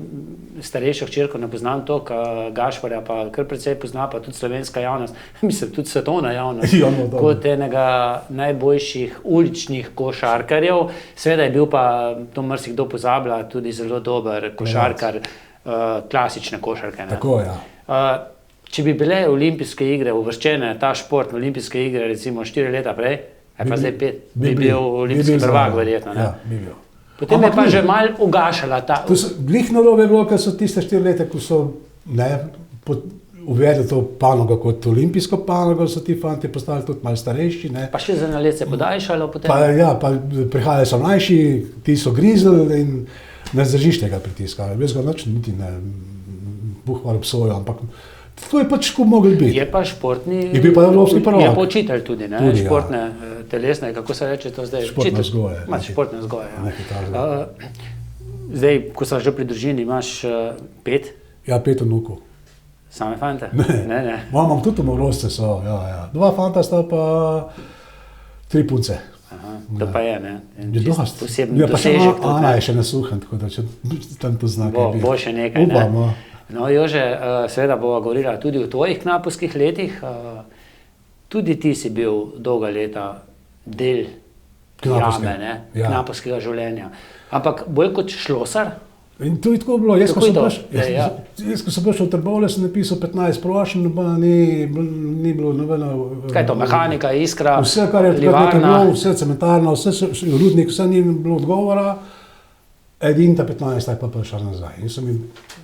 [SPEAKER 3] starejšo hčerko ne poznam toliko, Gašperja pa kar precej pozna, pa tudi slovenska javnost, mislim, tudi svetovna javnost, kot enega najboljših uličnih košarkarjev. Seveda je bil pa, to marsikdo pozablja, tudi zelo dober košarkar, klasične košarke. Ne?
[SPEAKER 4] Tako, ja.
[SPEAKER 3] Če bi bile olimpijske igre uvrščene, ta šport na olimpijske igre recimo 4 leta prej, pa zdaj 5, bi bil olimpijski prvak verjetno. Ne?
[SPEAKER 4] Ja, bi bil.
[SPEAKER 3] Potem je pa že malo ugašala ta...
[SPEAKER 4] Glih narobe je bilo, ker so tiste 4 leta, ko so uvedli to panogo kot olimpijsko panogo, so ti fanti postali tudi malo starejši. Ne?
[SPEAKER 3] Pa še za ena let se podaljšalo potem?
[SPEAKER 4] Pa prihajali so mlajši, ti so grizli in ne zdržiš tega pritiska. Jaz ga nič niti ne buhval obsojo, ampak to je pač ko mogli biti.
[SPEAKER 3] Je pa športni...
[SPEAKER 4] Je bil pa evropski prvak.
[SPEAKER 3] Je pa učitelj tudi, ne?
[SPEAKER 4] Tudi,
[SPEAKER 3] športne, telesne, kako se reče to zdaj?
[SPEAKER 4] Športne vzgoje.
[SPEAKER 3] Športne vzgoje,
[SPEAKER 4] ja.
[SPEAKER 3] Zdaj, ko sem že pri družini, imaš 5?
[SPEAKER 4] Ja, 5 vnukov.
[SPEAKER 3] Same fante?
[SPEAKER 4] Ne. Imam tudi omorozce so, ja. 2 fanta sta pa 3 punce.
[SPEAKER 3] To pa je, ne?
[SPEAKER 4] Posebno dosežek tudi. Ana je še nasuhen, tako da če tam to znak je bil.
[SPEAKER 3] Bo še nekaj, ne?
[SPEAKER 4] Upam,
[SPEAKER 3] No, Jože, seveda bova govorila tudi o tvojih knapovskih letih. Tudi ti si bil dolga leta del jame, ne? Knapovskega življenja. Ampak bolj kot šlosar?
[SPEAKER 4] In to je tako bilo. Jaz, ko sem prišel v Trbovlje, sem napisal 15 prošenj, ni bilo nobeno...
[SPEAKER 3] Kaj je to, mehanika, iskra, livarna?
[SPEAKER 4] Vse, kar je bilo, vse cementarno, vse rudnik, vse ni bilo odgovora. Edin ta 15 je pa prišel nazaj. In so mi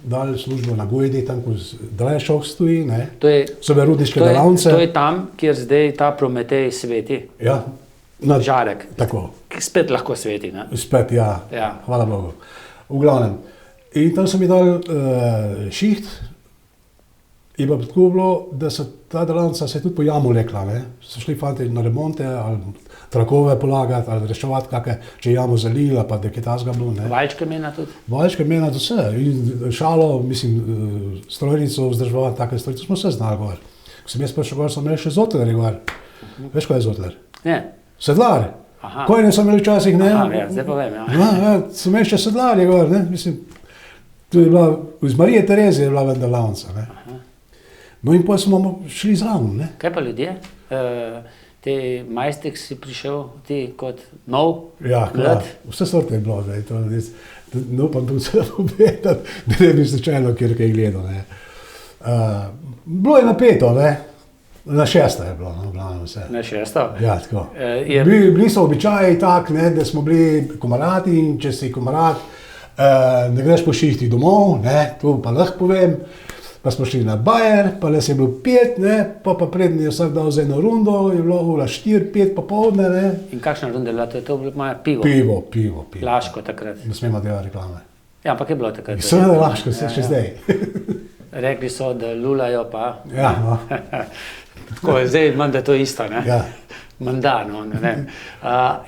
[SPEAKER 4] dali službo na Gojdi, tam, ko Drešov stoji, ne. So bile rudniške delavnice.
[SPEAKER 3] To je tam, kjer zdaj ta Prometej sveti.
[SPEAKER 4] Ja.
[SPEAKER 3] Žarek.
[SPEAKER 4] Tako.
[SPEAKER 3] Spet lahko sveti, ne?
[SPEAKER 4] Spet, ja. Hvala Bogu. V glavnem. In tam so mi dali šiht. In pa tako bilo, da so ta delavnica se je tudi po jamu lekla, ne. So šli fanti na remonte, ali trakove polagati, ali reševati kakve, če jamo zalila, pa da je tazga bilo, ne.
[SPEAKER 3] Valjčke mena tudi?
[SPEAKER 4] Valjčke mena tudi vse. In šalo, mislim, strojnico vzdrževati, take stvari, to smo vse znali gor. Ko sem jaz prišel gor, so imeli še zotler gor. Veš, kaj je zotler?
[SPEAKER 3] Ne.
[SPEAKER 4] Sedlar. Kojne so imeli včasih, ne?
[SPEAKER 3] Ja, zdaj pa vem, ja.
[SPEAKER 4] Ja, so imeli še sedlarje gor, ne, mislim, to je bila, iz Marije Terezije je bila delavnica, ne. No in potem smo šli zraven, ne.
[SPEAKER 3] Kaj pa ljudje? Te majstek si prišel ti kot nov, mlad?
[SPEAKER 4] Vse sorte je bilo, ne upam tu vse povedati, da ne bi slučajno kjer kaj gledal, ne. Bilo je napeto, ne. Na 6. je bilo, no, glavno vse.
[SPEAKER 3] Na 6?
[SPEAKER 4] Ja, tako. Bili so običaji tak, ne, da smo bili komarati in če si komarat, ne greš po šihti domov, ne, to pa lahko povem. Pa smo šli na bajer, pa les je bil 5, ne, pa prednji je vsak dal za eno rundo, je bilo ura 4, 5 popoldne, ne.
[SPEAKER 3] In kakšna runda je bila? To je bilo moja pivo?
[SPEAKER 4] Pivo.
[SPEAKER 3] Laško takrat?
[SPEAKER 4] Ne smemo delati reklame.
[SPEAKER 3] Ja, ampak je bilo takrat?
[SPEAKER 4] Seveda Laško, še zdaj.
[SPEAKER 3] Rekli so, da lulajo pa.
[SPEAKER 4] Ja, no.
[SPEAKER 3] Tako je zdaj, manj da to isto, ne?
[SPEAKER 4] Ja.
[SPEAKER 3] Manda, no, ne vem.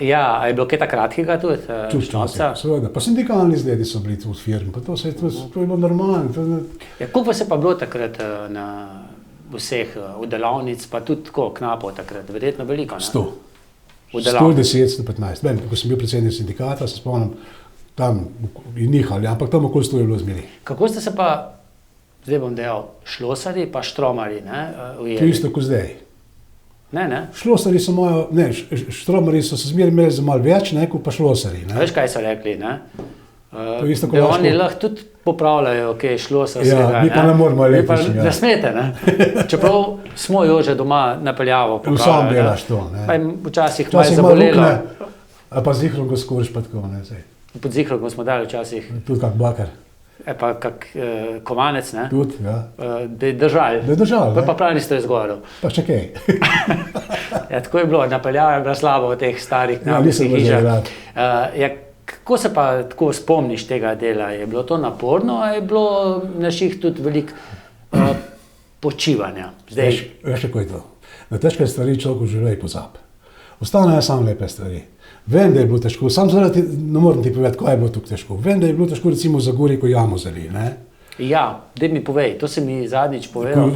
[SPEAKER 3] Ja, a je bilo kaj kratkega tudi?
[SPEAKER 4] Čuščavca. Seveda, pa sindikalni zgledi so bili tudi v firmi, pa to je bilo normalno.
[SPEAKER 3] Ja, koliko se pa bilo takrat na vseh delavnic, pa tudi tako knapov takrat, verjetno veliko, ne?
[SPEAKER 4] 100. 110, 115. Vem, ko sem bil predsednik sindikata, se spomnim, tam in nihali, ampak tam okoli 100 je bilo zmeri.
[SPEAKER 3] Kako ste se pa, zdaj bom dejal, šlosari pa štromari, ne, ujeli?
[SPEAKER 4] To isto kot zdaj.
[SPEAKER 3] Ne.
[SPEAKER 4] Šlosari so mojo, ne, štromari so se zmeri imeli za malo več, ne, kot pa šlosari, ne.
[SPEAKER 3] Veš, kaj so rekli, ne?
[SPEAKER 4] To je isto kot
[SPEAKER 3] da
[SPEAKER 4] Laško.
[SPEAKER 3] oni lahko tudi popravljajo, kaj je šlo se
[SPEAKER 4] Ja,
[SPEAKER 3] vsega.
[SPEAKER 4] mi pa ne moremo
[SPEAKER 3] Mi pa
[SPEAKER 4] električnega.
[SPEAKER 3] ne smete, ne? Čeprav smo jo že doma napeljavo
[SPEAKER 4] Sam
[SPEAKER 3] popravljali.
[SPEAKER 4] delaš to, ne.
[SPEAKER 3] Pa jim včasih malo
[SPEAKER 4] Včasih malo
[SPEAKER 3] zabolelo.
[SPEAKER 4] lukne, ali pa zihrom ga skoriš pa tako, ne, zdaj.
[SPEAKER 3] Pod zihrogom smo dali včasih,
[SPEAKER 4] Tudi kak bakar,
[SPEAKER 3] pa kak kovanec, ne?
[SPEAKER 4] tudi, ja.
[SPEAKER 3] Da je držal.
[SPEAKER 4] Da je držal,
[SPEAKER 3] Pa
[SPEAKER 4] ne.
[SPEAKER 3] pa prav niste izgovoril.
[SPEAKER 4] Pa še kaj.
[SPEAKER 3] Ja, tako je bilo, napeljava je bila slabo v teh starih
[SPEAKER 4] Ja,
[SPEAKER 3] knapovskih
[SPEAKER 4] nisem
[SPEAKER 3] hišah.
[SPEAKER 4] rad.
[SPEAKER 3] Ja, kako se pa tako spomniš tega dela? Je bilo to naporno, ali je bilo naših tudi veliko počivanja? Zdaj,
[SPEAKER 4] Veš, kako je to? Na težke stvari človek v življenju pozabi. Ostanejo samo lepe stvari. Vem, da je bilo težko, sam zaradi, ne morem ti povedati, kaj je bilo tukaj težko. Vem, da je bilo težko recimo za Gori, ko jamo zali, ne.
[SPEAKER 3] ja, daj mi povej, to si mi zadnjič povedal.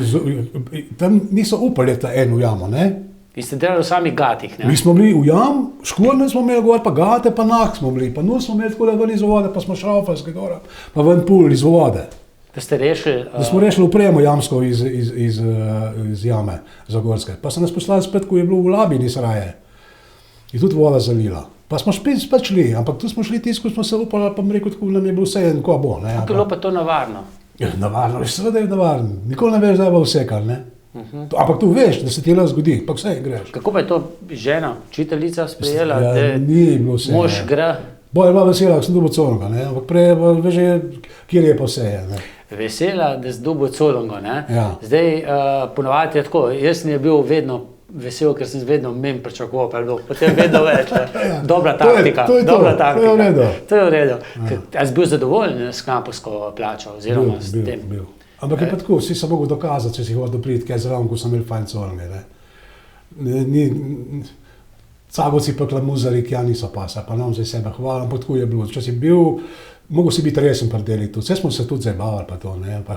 [SPEAKER 4] Tam niso upali ta eno jamo, ne.
[SPEAKER 3] In ste delali v samih gatih, ne?
[SPEAKER 4] Mi smo bili v jam, škorne smo imeli gor, pa gate, pa nah smo bili, pa nul smo imeli tako ven iz vode, pa smo šraufalske gora, pa ven pul iz vode.
[SPEAKER 3] Da ste rešili.
[SPEAKER 4] Da smo rešili upremo jamsko iz jame Zagorske. Pa so nas poslali spet, ko je bilo v Labini sraje. In tudi voda zalila. Pa smo spet šli, ampak tu smo šli tisto, ko smo se upali, pa mi rekel, tako nam je bilo vse en, ko bo. Ne,
[SPEAKER 3] Kako je bilo pa to navarno?
[SPEAKER 4] Ja, navarno, veš, seveda je navarno. Nikoli ne veš, da bo vse kar, ne. Ampak tu veš, da se ti lahko zgodi, pa vse greš.
[SPEAKER 3] Kako pa je to žena, učiteljica sprejela,
[SPEAKER 4] Ja,
[SPEAKER 3] da
[SPEAKER 4] ni bilo vse.
[SPEAKER 3] mož
[SPEAKER 4] ne.
[SPEAKER 3] gre?
[SPEAKER 4] Bolj je bila vesela, ko sem dobil colonga, ne, ampak prej je bila, veš, kjer je pa vse, ne.
[SPEAKER 3] Vesela, da si dobil colongo, ne?
[SPEAKER 4] Ja.
[SPEAKER 3] Zdaj, ponovadi je tako, jaz sem bil vedno vesel, ker sem vedno menj pričakoval, pa je bilo potem vedno več. Ne? Dobra
[SPEAKER 4] To je-
[SPEAKER 3] taktika,
[SPEAKER 4] to je to,
[SPEAKER 3] dobra
[SPEAKER 4] to je
[SPEAKER 3] taktika.
[SPEAKER 4] v redu.
[SPEAKER 3] To je v redu. A si bil zadovoljen s knapovsko plačo oziroma s tem?
[SPEAKER 4] Bil. Ampak je pa tako, vsi so mogli dokazati, če si hotel priti, kaj zraven, ko sem imel fajn colonge, ne. Cagovci pa klamuzali, ki ja niso pasa, pa nam za sebe hvala, ampak tako je bilo. Če si bil, mogel si biti resen pri deli tudi. Vse smo se tudi zabavali pa to, ne, pa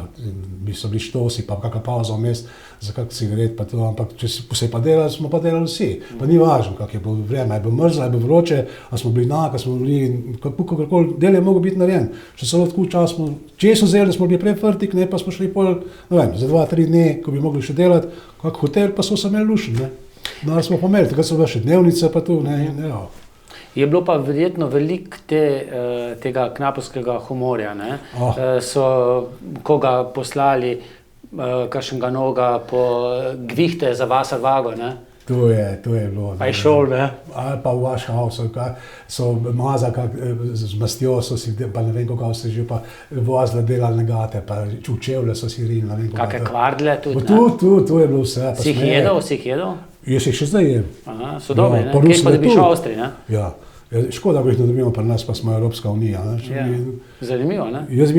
[SPEAKER 4] bi so bili štosi, pa kakšna pauza vmes za kak cigaret pa to, ampak če se pa delali, smo pa delali vsi. Pa ni važno, kak je bilo vreme, je bilo mrzlo, je bilo vroče, a smo bili naka, smo bili, kakorkoli, del je mogel biti narejen. Če so tako čas smo, če so vzeli, smo bili prevrtik, ne, pa smo šli pol, ne vem, za 2-3 dni, ko bi mogli še delati, kak hotel, pa so se imeli lušen, ne. No, smo pomeli, takrat so bile še dnevnice pa tu, ne, in ja.
[SPEAKER 3] Je bilo pa verjetno veliko tega knapovskega humorja, ne?
[SPEAKER 4] Oh.
[SPEAKER 3] So koga poslali, kakšnega noga po gvihte za Vasar vago, ne?
[SPEAKER 4] To je bilo.
[SPEAKER 3] Pa je šel, ne?
[SPEAKER 4] Ali pa v vaš haus, so maza z mastjo, so si, pa ne vem, kako se že, pa vozile delali negate, pa čevlje so si rinili, ne vem, kako.
[SPEAKER 3] Kakšne kvardle tudi, ne?
[SPEAKER 4] Tu je bilo vse. pa
[SPEAKER 3] Si jih
[SPEAKER 4] smeje.
[SPEAKER 3] jedel, si jih jedel?
[SPEAKER 4] Jaz jih še zdaj jem.
[SPEAKER 3] Aha, so dobri, ne?
[SPEAKER 4] pa
[SPEAKER 3] Kje
[SPEAKER 4] Rusi
[SPEAKER 3] pa dobiš v
[SPEAKER 4] tu.
[SPEAKER 3] Avstriji, ne?
[SPEAKER 4] Ja. Škoda, ko jih ne dobimo pri nas, pa smo Evropska unija. Ne?
[SPEAKER 3] Ja. Zanimivo, ne?
[SPEAKER 4] Jaz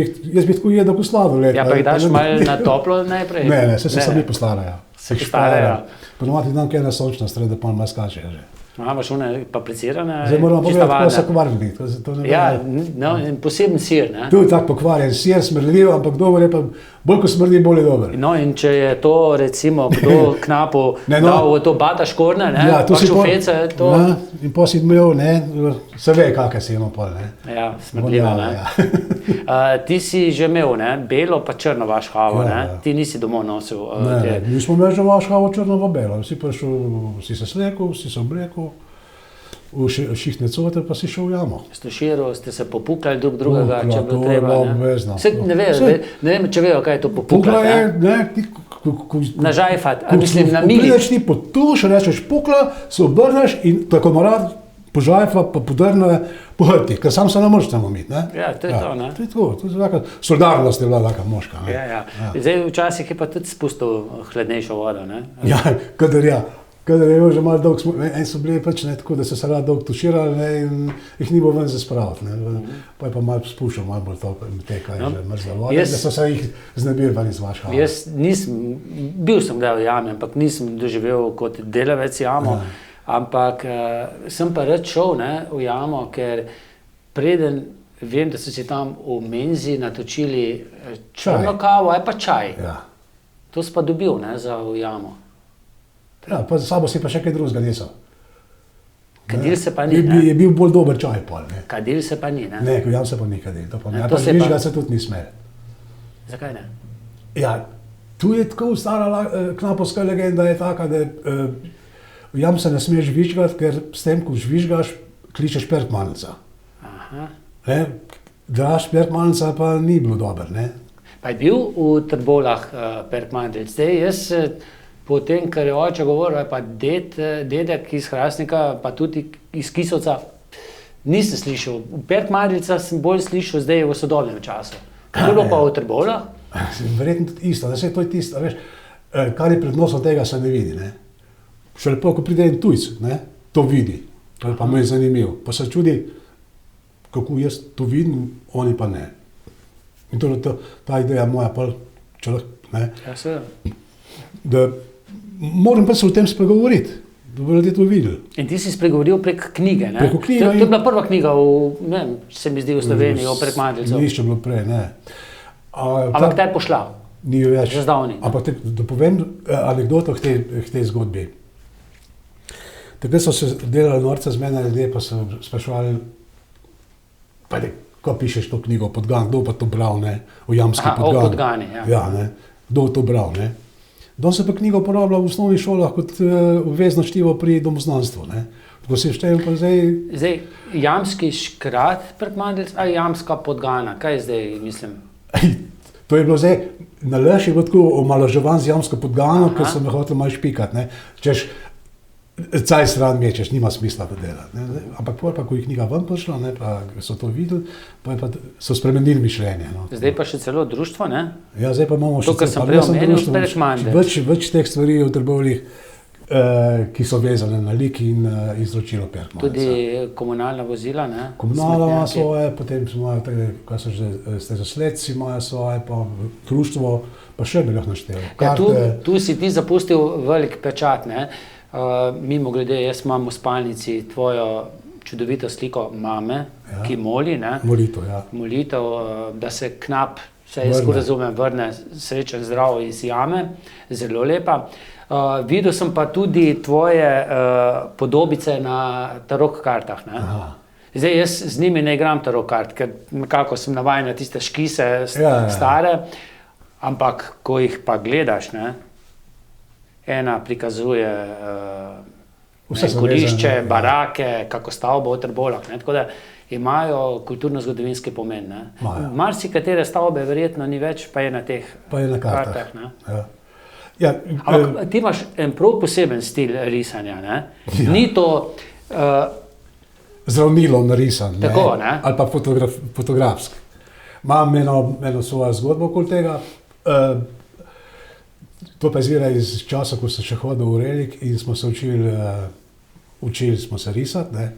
[SPEAKER 4] bi tako jedel kot sladoled.
[SPEAKER 3] Ja, pa jih daš malo na toplo najprej?
[SPEAKER 4] Ne, se sami postarajo.
[SPEAKER 3] Se postarajo.
[SPEAKER 4] Ponovadi dan, kaj je na sončna stred, da pa malo skače že.
[SPEAKER 3] Aha, imaš one paplicirane?
[SPEAKER 4] Zdaj moramo
[SPEAKER 3] čista
[SPEAKER 4] povedati, kako so
[SPEAKER 3] varne?
[SPEAKER 4] kvarni. To ne
[SPEAKER 3] Ja,
[SPEAKER 4] vem.
[SPEAKER 3] no, in poseben sir, ne?
[SPEAKER 4] Tu je tako pokvarjen, sir smrdljiv, ampak dober je pa, bolj ko smrdi, bolj je dober.
[SPEAKER 3] No, in če je to, recimo, kdo knapu
[SPEAKER 4] Ne, no.
[SPEAKER 3] dal v to bata škorne, ne?
[SPEAKER 4] Ja, to
[SPEAKER 3] pa
[SPEAKER 4] si pol-
[SPEAKER 3] šufece, to...
[SPEAKER 4] Ja, in pa si imel, ne, se ve, kakaj si imel pol, ne.
[SPEAKER 3] Ja, smrdljivo, ne?
[SPEAKER 4] Ja.
[SPEAKER 3] Ti si že imel, ne? Belo pa črno vašhavo,
[SPEAKER 4] Ja,
[SPEAKER 3] ne?
[SPEAKER 4] ja.
[SPEAKER 3] Ti nisi domov nosil
[SPEAKER 4] Ne, mi smo imeli že vaš havo črno v belo, si prišel, si se slekel, si se oblekel, v šihtne cote pa si šel v jamo.
[SPEAKER 3] Stoširu ste se popukali drug drugega,
[SPEAKER 4] Ja,
[SPEAKER 3] če bi
[SPEAKER 4] to je
[SPEAKER 3] treba,
[SPEAKER 4] bilo
[SPEAKER 3] ne?
[SPEAKER 4] obvezno.
[SPEAKER 3] Saj ne vem, če vejo, kaj je to
[SPEAKER 4] Pukla
[SPEAKER 3] popukati,
[SPEAKER 4] je,
[SPEAKER 3] ne?
[SPEAKER 4] ne, ti,
[SPEAKER 3] Na žajfat, a mislim na mili.
[SPEAKER 4] Prideš ti pod tuš, rečeš pukla, se obrneš in tako narad požajfa pa podrne pohrti, ker sam se ne moreš tam umiti, ne?
[SPEAKER 3] Ja, to je to, ne?
[SPEAKER 4] To je tako, to je taka, solidarnost je bila taka moška, ne?
[SPEAKER 3] Ja, ja. Zdaj včasih je pa tudi spustil hladnejšo vodo, ne?
[SPEAKER 4] Ja, kadar je že malo dolg, en so bili pač ne tako, da so se rad dolg tuširali, ne, in jih ni bilo ven za spraviti, ne, pa je pa malo spuščal, malo bolj to teka, je že mrzla voda,
[SPEAKER 3] Jaz-
[SPEAKER 4] da so se jih znebili ven iz vašega.
[SPEAKER 3] Jaz nisem, bil sem kdaj v jami, ampak nisem doživel kot delavec jamo, ampak sem pa rad šel, ne, v jamo, ker preden vem, da so si tam v menzi natočili črno
[SPEAKER 4] Čaj.
[SPEAKER 3] kavo, ali pa čaj.
[SPEAKER 4] Ja.
[SPEAKER 3] To si pa dobil, ne, za v jamo.
[SPEAKER 4] Ja, pa za sabo si pa še kaj drugega nisel.
[SPEAKER 3] Kadil se pa ni,
[SPEAKER 4] Je
[SPEAKER 3] ne?
[SPEAKER 4] bil bolj dober čaj pol, ne.
[SPEAKER 3] Kadil se pa ni, ne?
[SPEAKER 4] Ne, ko jam se pa ni kadil, to pa ne.
[SPEAKER 3] Ja,
[SPEAKER 4] Ja,
[SPEAKER 3] to
[SPEAKER 4] pa
[SPEAKER 3] se pa-
[SPEAKER 4] žvižga se tudi ni smel.
[SPEAKER 3] Zakaj ne?
[SPEAKER 4] Ja, tu je tako stara knapovska legenda je taka, da v jam se ne smeš žvižgati, ker s tem, ko žvižgaš, kličeš perkmanca.
[SPEAKER 3] Aha.
[SPEAKER 4] Ne? Draž Perkmandelca pa ni bilo dober, ne.
[SPEAKER 3] Pa je bil v Trbovljah Perkmandelc. Zdaj, jaz po tem, kar je oče govoril, pa dedek iz Hrastnika, pa tudi iz Kisovca, nisem slišal. Perkmandelca sem bolj slišal zdaj v sodobnem času. Kaj je bilo pa v Trbovljah?
[SPEAKER 4] Verjetno tudi isto, da se to je tisto, veš, kar je pred nosom tega se ne vidi, ne. Še lepo, ko pride en tujc, ne, to vidi, to je pa mu je zanimivo, pa se čudi, kako jaz to vidim, oni pa ne. In to je ta ideja moja, pa če lahko, ne,
[SPEAKER 3] Ja, seveda.
[SPEAKER 4] da moram pa se o tem spregovoriti, da bodo ljudje to videli.
[SPEAKER 3] In ti si spregovoril prek knjige, ne?
[SPEAKER 4] Preko knjige
[SPEAKER 3] To je bila prva knjiga ne vem, se mi zdi v Sloveniji o Perkmandelcu.
[SPEAKER 4] Ni še bilo prej, ne.
[SPEAKER 3] Ampak kdaj je pošla?
[SPEAKER 4] Ni več.
[SPEAKER 3] Že zdavnaj, ne?
[SPEAKER 4] Ampak da povem anekdoto k tej zgodbi. Takrat so se delali norce z mene ljudje, pa so spraševali, pa ko pišeš to knjigo o Podganu, kdo pa to bral, ne, o jamski Podgan.
[SPEAKER 3] O Podgani, ja.
[SPEAKER 4] Ja, ne, kdo to bral, ne. Danes se pa knjiga uporablja v osnovnih šolah kot obvezno čtivo pri domoznanstvu, ne. Tako se štejem pa zdaj...
[SPEAKER 3] Zdaj, jamski škrat Perkmandelc ali jamska Podgana? Kaj zdaj mislim?
[SPEAKER 4] To je bilo zdaj, nalaž je bilo tako omalovaževan z jamsko Podgano, ker sem me hotel malo špikati, ne. Češ, caj stran mečeš, nima smisla to delati, ne. Zdaj, ampak pol pa, ko je knjiga ven prišla, ne, pa so to videli, pa so spremenili mišljenje, no.
[SPEAKER 3] Zdaj pa še celo društvo, ne?
[SPEAKER 4] Ja, zdaj pa imamo še...
[SPEAKER 3] To, kar sem prej omenil, Perkmandelc.
[SPEAKER 4] Več teh stvari v Trbovljih, ki so vezane na lik in izročilo Perkmandelca.
[SPEAKER 3] Tudi komunalna vozila, ne?
[SPEAKER 4] Komunala ima
[SPEAKER 3] Smetnjaki.
[SPEAKER 4] svoje, potem imajo te, kaj so že, stezosledci imajo svoje, pa društvo, pa še bi lahko naštel.
[SPEAKER 3] Ja, tu si ti zapustil velik pečat, ne? Mimogrede, jaz imam v spalnici tvojo čudovito sliko mame,
[SPEAKER 4] Ja.
[SPEAKER 3] ki moli, ne?
[SPEAKER 4] Molitev, ja.
[SPEAKER 3] Molitev, da se knap, vse jaz
[SPEAKER 4] Vrne.
[SPEAKER 3] razumem, vrne srečen, zdrav iz jame, zelo lepa. Videl sem pa tudi tvoje podobice na tarot kartah, ne?
[SPEAKER 4] Aha.
[SPEAKER 3] Zdaj, jaz z njimi ne igram tarot kart, ker nekako sem navajen na tiste škise
[SPEAKER 4] Ja.
[SPEAKER 3] stare, ampak ko jih pa gledaš, ne? Ena prikazuje
[SPEAKER 4] Vse so
[SPEAKER 3] kolišče,
[SPEAKER 4] vezane, ja.
[SPEAKER 3] barake, kako stavbo v Trbovljah, ne? Tako da imajo kulturno-zgodovinski pomen, ne?
[SPEAKER 4] Imajo.
[SPEAKER 3] Marsikatere stavbe verjetno ni več, pa je na teh
[SPEAKER 4] Pa je na kartah.
[SPEAKER 3] ne?
[SPEAKER 4] Ja. Ja,
[SPEAKER 3] Ampak ti imaš en prav poseben stil risanja, ne?
[SPEAKER 4] Ja.
[SPEAKER 3] Ni to,
[SPEAKER 4] zdravnilo narisan, ne?
[SPEAKER 3] Tako, ne?
[SPEAKER 4] Ali pa fotografsk. Imam eno svojo zgodbo okoli tega. To pa izvira iz časa, ko sem še hodil v Relik in smo se učili smo se risati, ne.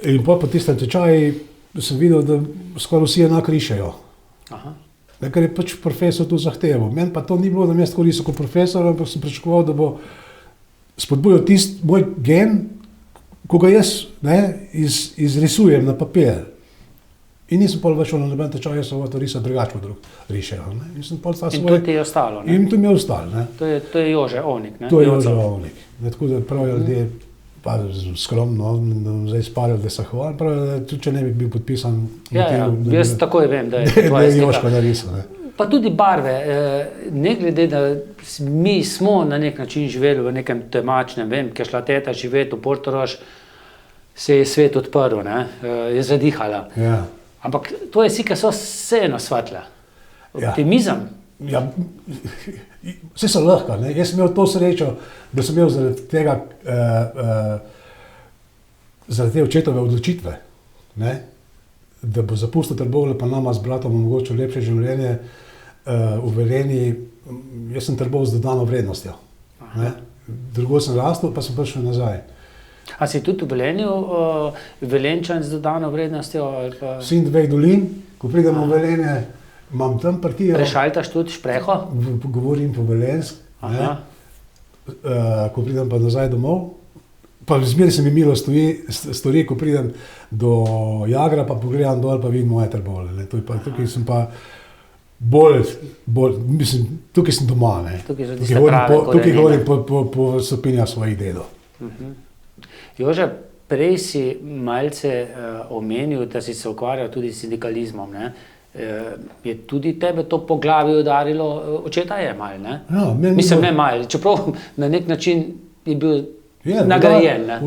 [SPEAKER 4] In po tistem tečaju sem videl, da skoraj vsi enako rišejo.
[SPEAKER 3] aha,
[SPEAKER 4] Ne, ker je pač profesor tu zahteval. Meni pa to ni bilo, da mi jaz tako risal kot profesor, ampak sem pričakoval, da bo spodbujal tisti moj gen, ko ga jaz, ne, izrisujem na papir. In nisem pol več na noben tečaj, jaz sem to risal drugače kot drug rišejo, ne. In sem pol ta
[SPEAKER 3] in
[SPEAKER 4] svoj...
[SPEAKER 3] to ti je ostalo, ne?
[SPEAKER 4] In to mi je ostalo, ne.
[SPEAKER 3] To je Jože Ovnik, ne?
[SPEAKER 4] To je
[SPEAKER 3] Joco.
[SPEAKER 4] Jože Ovnik. Ne, tako da pravijo ljudje, pa skromno, da zdaj spalijo, da se hvali, pravijo, da tudi če ne bi bil podpisan
[SPEAKER 3] Ja,
[SPEAKER 4] motiv,
[SPEAKER 3] jaz takoj vem, da je
[SPEAKER 4] da
[SPEAKER 3] tvoja
[SPEAKER 4] je Jožka
[SPEAKER 3] slika.
[SPEAKER 4] narisal, ne.
[SPEAKER 3] Pa tudi barve, ne glede, da mi smo na nek način živeli v nekem temačnem, vem, ker je šla teta živeti v Portorož, se je svet odprl, ne, je zadihala.
[SPEAKER 4] Ja.
[SPEAKER 3] Ampak tvoje slike so vseeno svetle.
[SPEAKER 4] Ja.
[SPEAKER 3] Optimizem.
[SPEAKER 4] Ja, vse so lahko, ne. Jaz sem imel to srečo, da sem imel zaradi tega, zaradi te očetove odločitve, ne, da bo zapustil Trbovlje pa nama z bratom omogočil lepše življenje v Velenji. Jaz sem Trbov z dodano vrednostjo, ne. Drugo sem rastel, pa sem prišel nazaj.
[SPEAKER 3] A si tudi v Velenju Velenčan z dodano vrednostjo? Ali pa
[SPEAKER 4] Sin dveh dolin, ko pridem v Velenje, imam tam partijo,
[SPEAKER 3] prešaltaš tudi špreho?
[SPEAKER 4] govorim po velensk, ne.
[SPEAKER 3] Aha.
[SPEAKER 4] Ko pridem pa nazaj domov, pa zmeraj se mi milo stori, ko pridem do Jagra, pa pogledam dol, pa vidim moje Trbovlje, ne. Tukaj sem pa bolj, mislim, tukaj sem doma, ne.
[SPEAKER 3] Tukaj so tiste prave
[SPEAKER 4] Tukaj
[SPEAKER 3] korenine.
[SPEAKER 4] hodim po stopinjah svojih dedov.
[SPEAKER 3] Jože, prej si malce omenil, da si se ukvarjal tudi s sindikalizmom, ne? Je tudi tebe to po glavi udarilo, očeta je malo, ne?
[SPEAKER 4] Ja, meni
[SPEAKER 3] Mislim,
[SPEAKER 4] bilo-
[SPEAKER 3] ne malo, čeprav na nek način je bil
[SPEAKER 4] Je,
[SPEAKER 3] nagrajen, ne?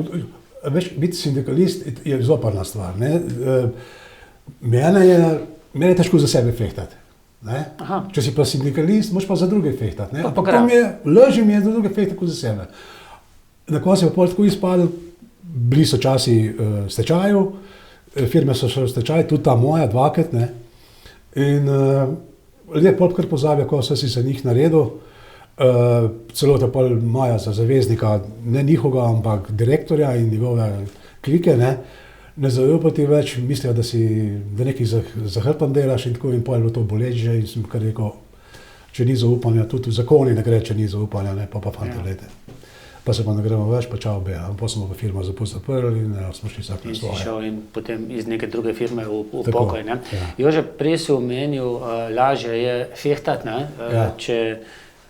[SPEAKER 4] Veš, biti sindikalist je zoprna stvar, ne. Mene je težko za sebe fehtati. Ne?
[SPEAKER 3] Aha.
[SPEAKER 4] Če si pa sindikalist, moraš pa za druge fehtati. Ne?
[SPEAKER 3] Pa
[SPEAKER 4] Ampak
[SPEAKER 3] prav.
[SPEAKER 4] lažje mi je za druge fehtati kot za sebe. Na koncu je pa pol tako izpadlo, bili so časi stečajev, firme so šle v stečaj, tudi ta moja, dvakrat. Ne? In ljudje pol kar pozabijo, ko vse si za njih naredil. Celota pol Maja za zaveznika, ne njihovega, ampak direktorja in njegove klike, ne zaupajo ti več, mislijo, da nekaj za hrbtom delaš in tako in pol je bilo to boleče in sem kar rekel, če ni zaupanja, tudi v zakoni ne gre, če ni zaupanja, ne, pa fante, lete. Pa se pa ne gremo več, pa čau beja. Pa smo v firmo zaprli in smo šli vsak na svoje.
[SPEAKER 3] In si šel in potem iz neke druge firme v
[SPEAKER 4] Tako,
[SPEAKER 3] pokoj, ne?
[SPEAKER 4] ja.
[SPEAKER 3] Jože, prej si omenil, lažje je fehtati, ne?
[SPEAKER 4] Ja.
[SPEAKER 3] Če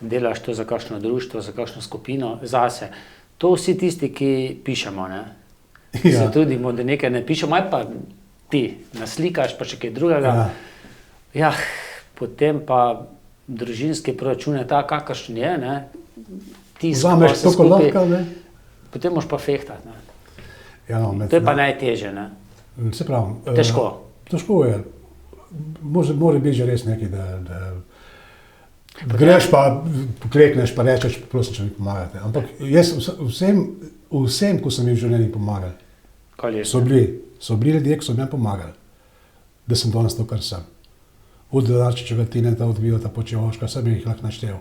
[SPEAKER 3] delaš to za kakšno društvo, za kakšno skupino, zase. To vsi tisti, ki pišemo, ne? Se
[SPEAKER 4] Ja.
[SPEAKER 3] trudimo, da nekaj ne pišemo, aj pa ti naslikaš, pa še kaj drugega. Ja, potem pa družinski proračun je ta, kakršen je, ne?
[SPEAKER 4] Vzameš to, ko lahko, ne?
[SPEAKER 3] Potem moraš pa fehtati, ne?
[SPEAKER 4] Ja, no,
[SPEAKER 3] To je pa najtežje, ne?
[SPEAKER 4] Se pravi.
[SPEAKER 3] Težko.
[SPEAKER 4] Težko je. Mora biti že res nekaj, da greš pa, poklekneš pa rečeš, prosim, če mi pomagate. Ampak jaz vsem, ko sem jim v življenju pomagal, so bili ljudje, ki so mi pomagali, da sem danes to, kar sem. Od Dolarčičeva, Tineta, od Vilta, Počevoška, sem jih lahko naštel.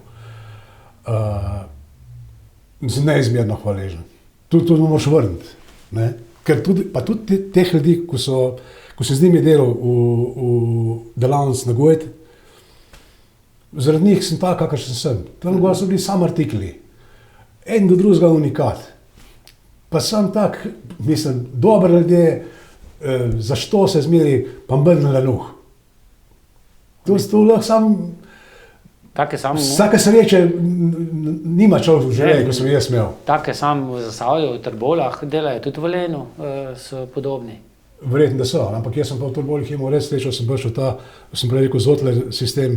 [SPEAKER 4] Sem neizmerno hvaležen. Tudi moraš vrniti. Ne? Ker tudi teh ljudi, ko sem z njimi delal v delavnici na Gojt, zaradi njih sem tak, kakršen sem. Tam gor so bili samo artikli. En do drugega unikat. Pa sem tak, mislim, dober ljudje, zašto se zmeri, pa mrn lenuh. To lahko sam, vsake sreče nima človek v življenju, ko sem jaz imel.
[SPEAKER 3] Take sam v Zasavju, v Trbovljah delajo, tudi v Lenu so podobni.
[SPEAKER 4] Verjetno, da so, ampak jaz sem pa v Trbovljah imel res srečo, sem prišel ta, sem prej rekel, Zotler sistem,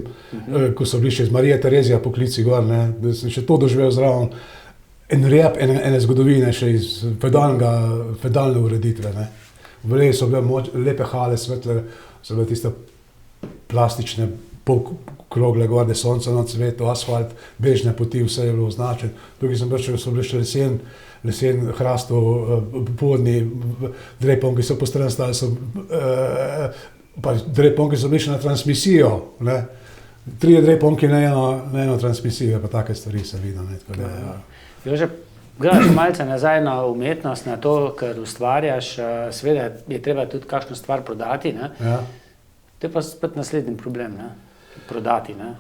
[SPEAKER 4] ko so bili še z Marija Terezija poklici gor, ne, da sem še to doživel zraven. En rep ene zgodovine še iz fedalne ureditve. Ne. V Leji so bile lepe hale, svetle, so bile tiste plastične polkrogle gorde, sonce na cvetu, asfalt, bežne poti, vse je bilo označeno. Tukaj sem prišel, so bili še lesen hrastov, podni, dreponki so po stran stali, pa dreponki so bili še na transmisijo. Ne. 3 dreponki na eno transmisijo, pa take stvari se vidi.
[SPEAKER 3] Jože, gledaš malce nazaj na umetnost, na to, kar ustvarjaš, seveda je treba tudi kakšno stvar prodati, ne?
[SPEAKER 4] Ja.
[SPEAKER 3] To je pa spet naslednji problem, ne? Prodati, ne?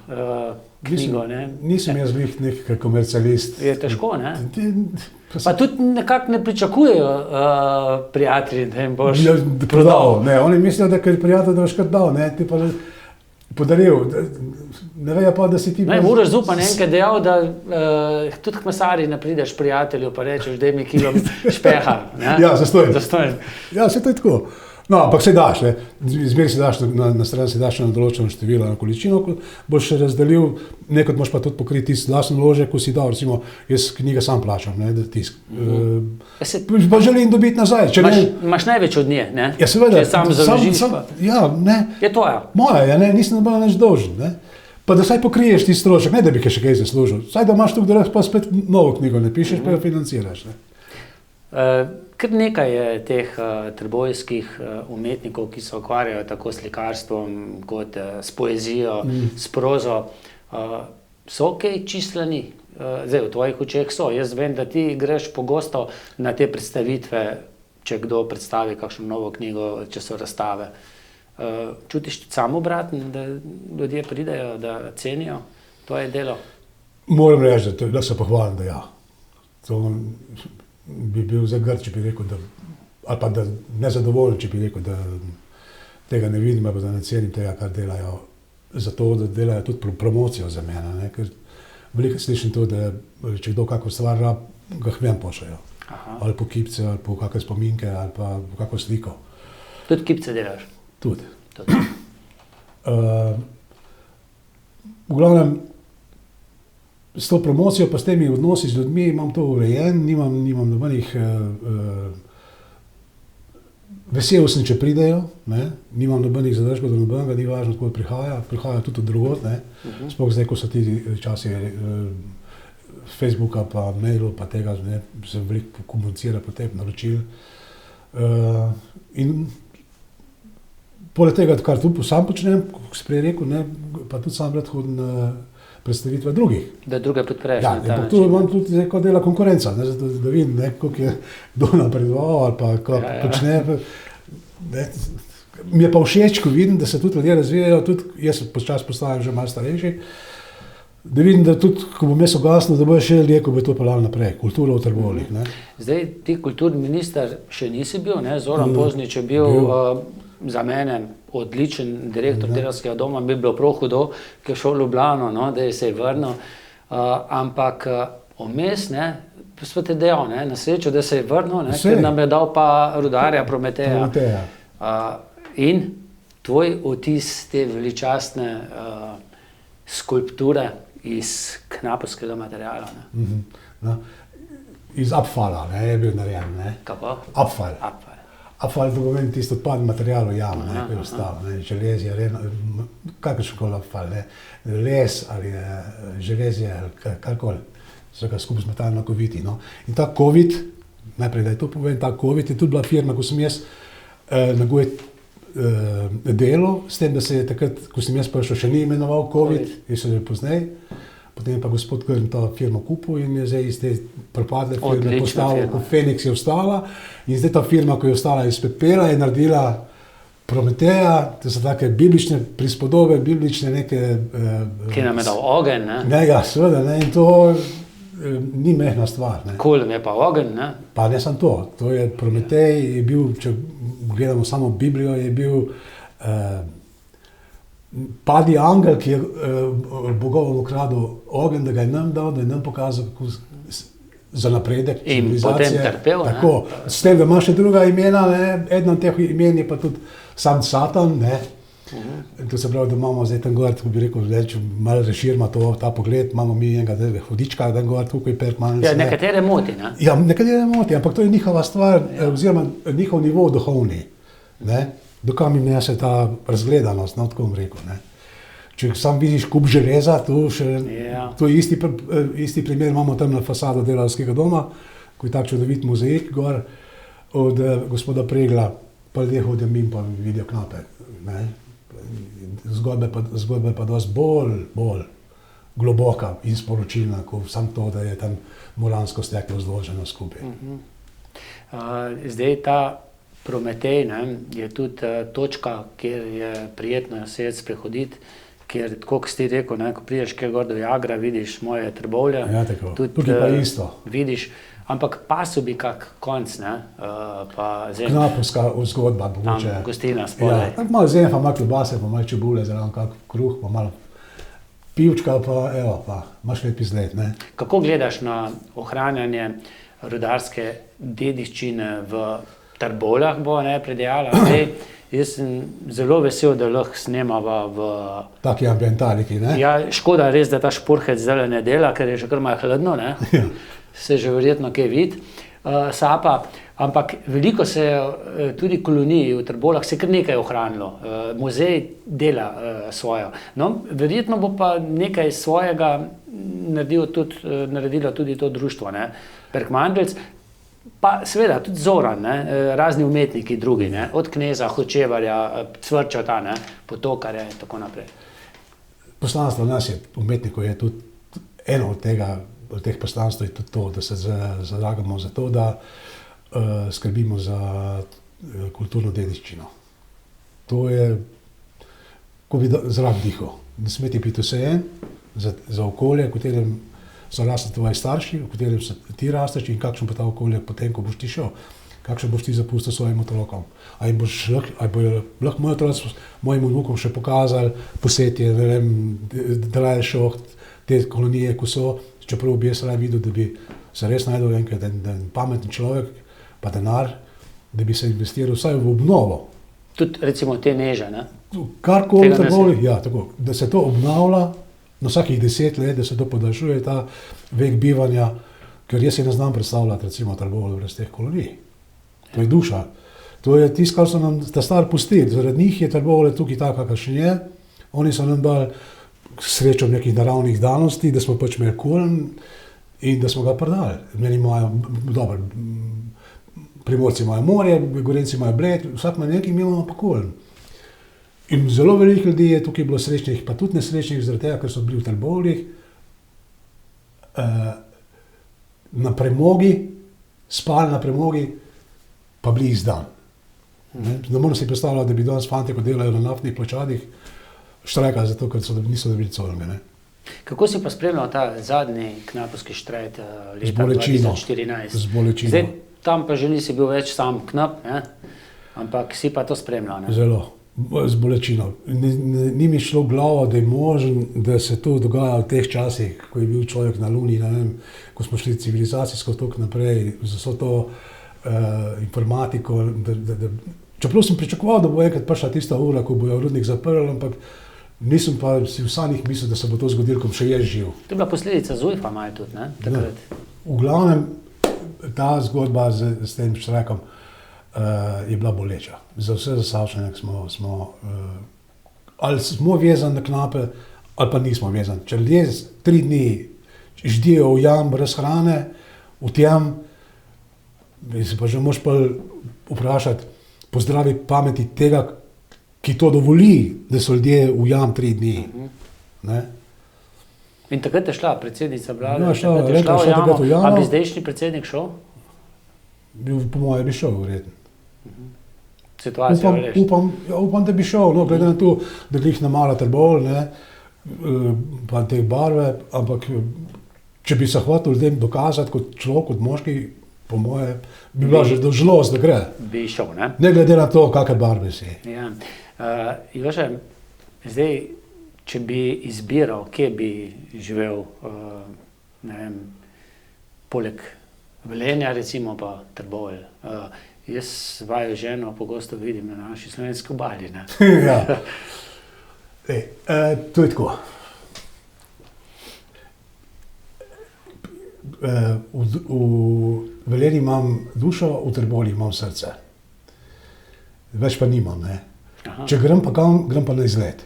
[SPEAKER 3] Knjigo, ne?
[SPEAKER 4] Nisem jaz bil nek komercialist.
[SPEAKER 3] Je težko, ne? Pa tudi nekako ne pričakujejo prijatelji, da jim boš
[SPEAKER 4] prodal. Ne, oni mislijo, da ker prijatelj, da boš kar dal, ne, ti pa podaril. Ne vejo pa, da si ti...
[SPEAKER 3] Uroš Zupan enkrat dejal, da tudi k mesarji ne prideš prijatelju, pa rečeš, daj mi kilo špeha. Ne?
[SPEAKER 4] Ja, zastojn. Ja, se to je tako. No, ampak se daš, ne. Zmeri se daš na stran, se daš na določeno število, na količino, ko boš še razdelil, nekaj moš pa tudi pokriti tisti lasten vložek, ko si dal, recimo, jaz knjige sam plačam, ne, da tisk. Pa želim dobiti nazaj.
[SPEAKER 3] Imaš največ od nje, ne?
[SPEAKER 4] Ja, seveda.
[SPEAKER 3] Če sam založiš pa.
[SPEAKER 4] Ja, ne.
[SPEAKER 3] Je tvoja.
[SPEAKER 4] Moja je, ne, nisem nobeno nič dolžen, ne. Pa da saj pokriješ ti strošek, ne da bi še kaj zaslužil. Saj da imaš tukaj, da pa spet novo knjigo ne pišeš, pa jo financiraš, ne.
[SPEAKER 3] Kar nekaj je teh trbovljskih umetnikov, ki se ukvarjajo tako s slikarstvom kot s poezijo, s prozo. So kaj čisleni? Zdaj, v tvojih očeh so. Jaz vem, da ti greš pogosto na te predstavitve, če kdo predstavi kakšno novo knjigo, če so razstave. Čutiš tudi sam obraten, da ljudje pridejo, da cenijo tvoje delo?
[SPEAKER 4] Moram reči, da se pohvalim, da ja. To bi bil zdaj grd, če bi rekel, ali pa da nezadovoljen, če bi rekel, da tega ne vidim, ali pa da ne cenim tega, kar delajo, zato da delajo tudi promocijo za mene. Ne? Ker veliko slišim to, da če kdo kako stvar rab, ga hvem pošljajo. Ali po kipce, ali po kakve spominke, ali pa po kakvo sliko.
[SPEAKER 3] Tudi kipce delaš?
[SPEAKER 4] Tudi. V glavnem, s to promocijo pa s temi odnosi z ljudmi imam to urejen, nimam nobenih Vesel sem, če pridejo, ne? Nimam nobenih zadržkov do nobenega, ni važno, odkud prihajajo tudi od drugod, ne? Sploh zdaj, ko so ti časi Facebooka pa mailov pa tega, ne? Se veliko komunicira po teh naročil. In poleg tega, kar tu sam počnem, kot si prej rekel, ne? Pa tudi sam rad hodim na predstavitve drugih.
[SPEAKER 3] Da druge podpreš
[SPEAKER 4] Ja,
[SPEAKER 3] na ta
[SPEAKER 4] ampak tu
[SPEAKER 3] način.
[SPEAKER 4] imam tudi zdaj, ko dela konkurenca, ne, zato, da vidim, ne, koliko je kdo napredoval ali pa kako počne. Ne. Mi je pa všeč, ko vidim, da se tudi ljudje razvijajo, tudi jaz počasi postajam že malo starejši, da vidim, da tudi, ko bom jaz ugasnil, da bojo še ljudje, ko bo to peljali naprej, kulturo v Trbovljah. Ne.
[SPEAKER 3] Zdaj, ti kulturni minister še nisi bil, ne? Zoran Poznič je bil za mene odličen direktor Delavskega doma, bi bilo prav hudo, ki je šel v Ljubljano, no, da je se je vrnil, ampak vmes, ne, smo te dejal, ne, na srečo, da se je vrnil, ne, ker nam je dal pa rudarja Prometeja. In tvoj vtis te veličastne skulpture iz knapovskega materiala. Ne.
[SPEAKER 4] No, iz Abfala, ne, je bil narejen, ne.
[SPEAKER 3] Kako?
[SPEAKER 4] Abfal. Abfal, to pomeni tisto odpadni material v jamu, ne, ki je ostalo, ne, železje, kakršenkoli abfal, ne, les ali železje ali karkoli, vsega skupaj smetalno koviti, no. In ta Covid, najprej da je to povem, ta Covid je tudi bila firma, ko sem jaz na Goje delal, s tem, da se je takrat, ko sem jaz prišel, še ni imenoval Covid, je se že poznej. Potem je pa gospod Krn to firmo kupil in je zdaj iz te propadle firme postavil, ko Feniks je ostala. In zdaj ta firma, ko je ostala iz pepela, je naredila Prometeja, to so take biblične prispodobe, biblične neke...
[SPEAKER 3] Ki nam je dal ogenj, ne?
[SPEAKER 4] Ne, ja, seveda, ne, in to ni mehna stvar, ne.
[SPEAKER 3] Kul je pa ogenj, ne?
[SPEAKER 4] Pa ne samo to je Prometej, je bil, če gledamo samo Biblijo, je bil padli angel, ki je bogovom ukradel ogenj, da ga je nam dal, da je nam pokazal, kako za napredek civilizacije.
[SPEAKER 3] In potem trpel, ne?
[SPEAKER 4] Tako, s tem, da ima še druga imena, ne, eno od teh imen je pa tudi sam Satan, ne. In to se pravi, da imamo zdaj tam gor, tako bi rekel, več, malo razširimo ta pogled, imamo mi enega hodička, da gor, tukaj permanence.
[SPEAKER 3] Ja, nekatere moti, ne?
[SPEAKER 4] Ja, nekatere moti, ampak to je njihova stvar, oziroma njihov nivo duhovni, ne. Dokam jim nese ta razgledanost, no, tako bom rekel, ne. Če sam vidiš kup železa, to je isti primer imamo tam na fasado Delavskega doma, ko je tak čudovit mozaik gor od gospoda Pregla, pa ljudje hodijo mimo pa vidijo knape, ne. Zgodba je pa dosti bolj globoka in sporočilna, kot samo to, da je tam moransko steklo zdolženo skupaj.
[SPEAKER 3] Zdaj ta Prometej, ne, je tudi točka, kjer je prijetno sedeti, sprehoditi, ker tako, kot si rekel, ne, ko prideš kjer gor do Jagra, vidiš moje Trbovlje.
[SPEAKER 4] Ja, tako. Tukaj pa isto.
[SPEAKER 3] Vidiš, ampak pasu bi kak konc, ne, pa zem.
[SPEAKER 4] Knapovska zgodba, mogoče.
[SPEAKER 3] Tam gostilna spodaj.
[SPEAKER 4] Ja, tako malo zem, pa malo klobase, pa malo čebule, zraven kak kruh, pa malo pivčka, pa evo, pa imaš lep izgled, ne.
[SPEAKER 3] Kako gledaš na ohranjanje rudarske dediščine v Trbovljah, bo najprej dejala. Jaz sem zelo vesel, da lahko snemava v...
[SPEAKER 4] Taki ambientaliki, ne?
[SPEAKER 3] Ja, škoda res, da ta šporhec zdaj ne dela, ker je že kar malo hladno, ne?
[SPEAKER 4] Ja.
[SPEAKER 3] Se že verjetno kaj vidi, sapa. Ampak veliko se je tudi kolonij v Trbovljah se kar nekaj ohranilo. Muzej dela svojo. No, verjetno bo pa nekaj svojega naredilo tudi to društvo, ne? Bergmandeljc. Pa seveda tudi Zoran, ne, razni umetniki drugi, ne, od Kneza, Hočevarja, Cvrčota, ne, Potokarja in tako naprej.
[SPEAKER 4] Poslanstvo nas je, umetnikov je tudi eno od teh poslanstv je tudi to, da se zalagamo za to, da skrbimo za kulturno dediščino. To je, ko bi zrak dihal. Ne sme ti biti vseeno za okolje, v katerem so rasli tvoji starši, v katerem se ti rasteš in kakšno pa ta okolje potem, ko boš ti šel, kakšno boš ti zapustil svojim otrokom. Ali bojo lahko moji otroci mojim vnukom še pokazali posetje, ne vem, Drage šoht, te kolonije, ko so, čeprav bi jaz rad videl, da bi se res najdel enkrat en pameten človek, pa denar, da bi se investiral vsaj v obnovo.
[SPEAKER 3] Tudi recimo te Neže, ne?
[SPEAKER 4] Karkoli tako, ja, tako, da se to obnavlja, na vsakih 10 let, da se to podaljšuje, ta vek bivanja, ker jaz si ne znam predstavljati, recimo, Trbovlje brez teh kolonij. To je duša. To je tisto, kar so nam ta star pustili. Zaradi njih je Trbovlje tukaj tako, kakšen je. Oni so nam dali srečo nekih naravnih danosti, da smo pač imeli kuln in da smo ga prodali. Meni imajo, dobro, Primorci imajo morje, Gorenci imajo Bled, vsak ima nekaj, mi imamo pa kuln. In zelo veliko ljudi je tukaj bilo srečnih, pa tudi nesrečnih, zaradi tega, ker so bili v Trbovljih na premogi, spali na premogi, pa bili izdan. Ne morem si predstavljati, da bi danes fanti, ko delajo na naftnih pločadih, štrajkali zato, ker niso dobili colnega.
[SPEAKER 3] Kako si pa spremljal ta zadnji knapovski štrajk leta 2014?
[SPEAKER 4] Z bolečino.
[SPEAKER 3] Zdaj, tam pa že nisi bil več sam knap, ne? Ampak si pa to spremljal, ne?
[SPEAKER 4] Zelo, z bolečino. Ni mi šlo v glavo, da je možen, da se to dogaja v teh časih, ko je bil človek na Luni, ne vem, ko smo šli civilizacijsko toliko naprej, z vso to informatiko. Čeprav sem pričakoval, da bo enkrat prišla tista ura, ko bojo rudnik zaprli, ampak nisem pa si v sanjih mislil, da se bo to zgodilo, ko še je živ.
[SPEAKER 3] To je bila posledica Zujfa malo tudi, ne? Takrat.
[SPEAKER 4] V glavnem, ta zgodba s tem štrajkom je bila boleča. Za vse Zasavčane ali smo vezani na knape, ali pa nismo vezani. Če ljudje 3 dni ždijo v jam brez hrane, v tem, se pa že moraš pa vprašati, po zdravi pameti tega, ki to dovoli, da so ljudje v jam 3 dni. Ne?
[SPEAKER 3] In takrat je šla predsednica vlade,
[SPEAKER 4] Ja, šla
[SPEAKER 3] takrat je šla
[SPEAKER 4] takrat v jamo.
[SPEAKER 3] A bi zdajšnji predsednik šel?
[SPEAKER 4] Po moje bi šel, verjetno.
[SPEAKER 3] Situacijo veš.
[SPEAKER 4] Upam, da bi šel, no, glede na to, da glih namala Trbovlje, pa te barve, ampak če bi se hotel ljudem dokazati kot človek, kot moški, po moje, bi bila že dožalost, da gre.
[SPEAKER 3] Bi šel, ne?
[SPEAKER 4] Ne glede na to, kakšne barve si.
[SPEAKER 3] Ja. Jože, zdaj, če bi izbiral, kje bi živel, ne vem, poleg Velenja, recimo pa Trbovlje. Jaz svojo ženo pogosto vidim na naši slovenski obali, ne?
[SPEAKER 4] Ja. To je tako. V Velenju imam dušo, v Trbovljih imam srce. Več pa nimam, ne.
[SPEAKER 3] Aha.
[SPEAKER 4] Če grem pa kam, grem pa na izlet.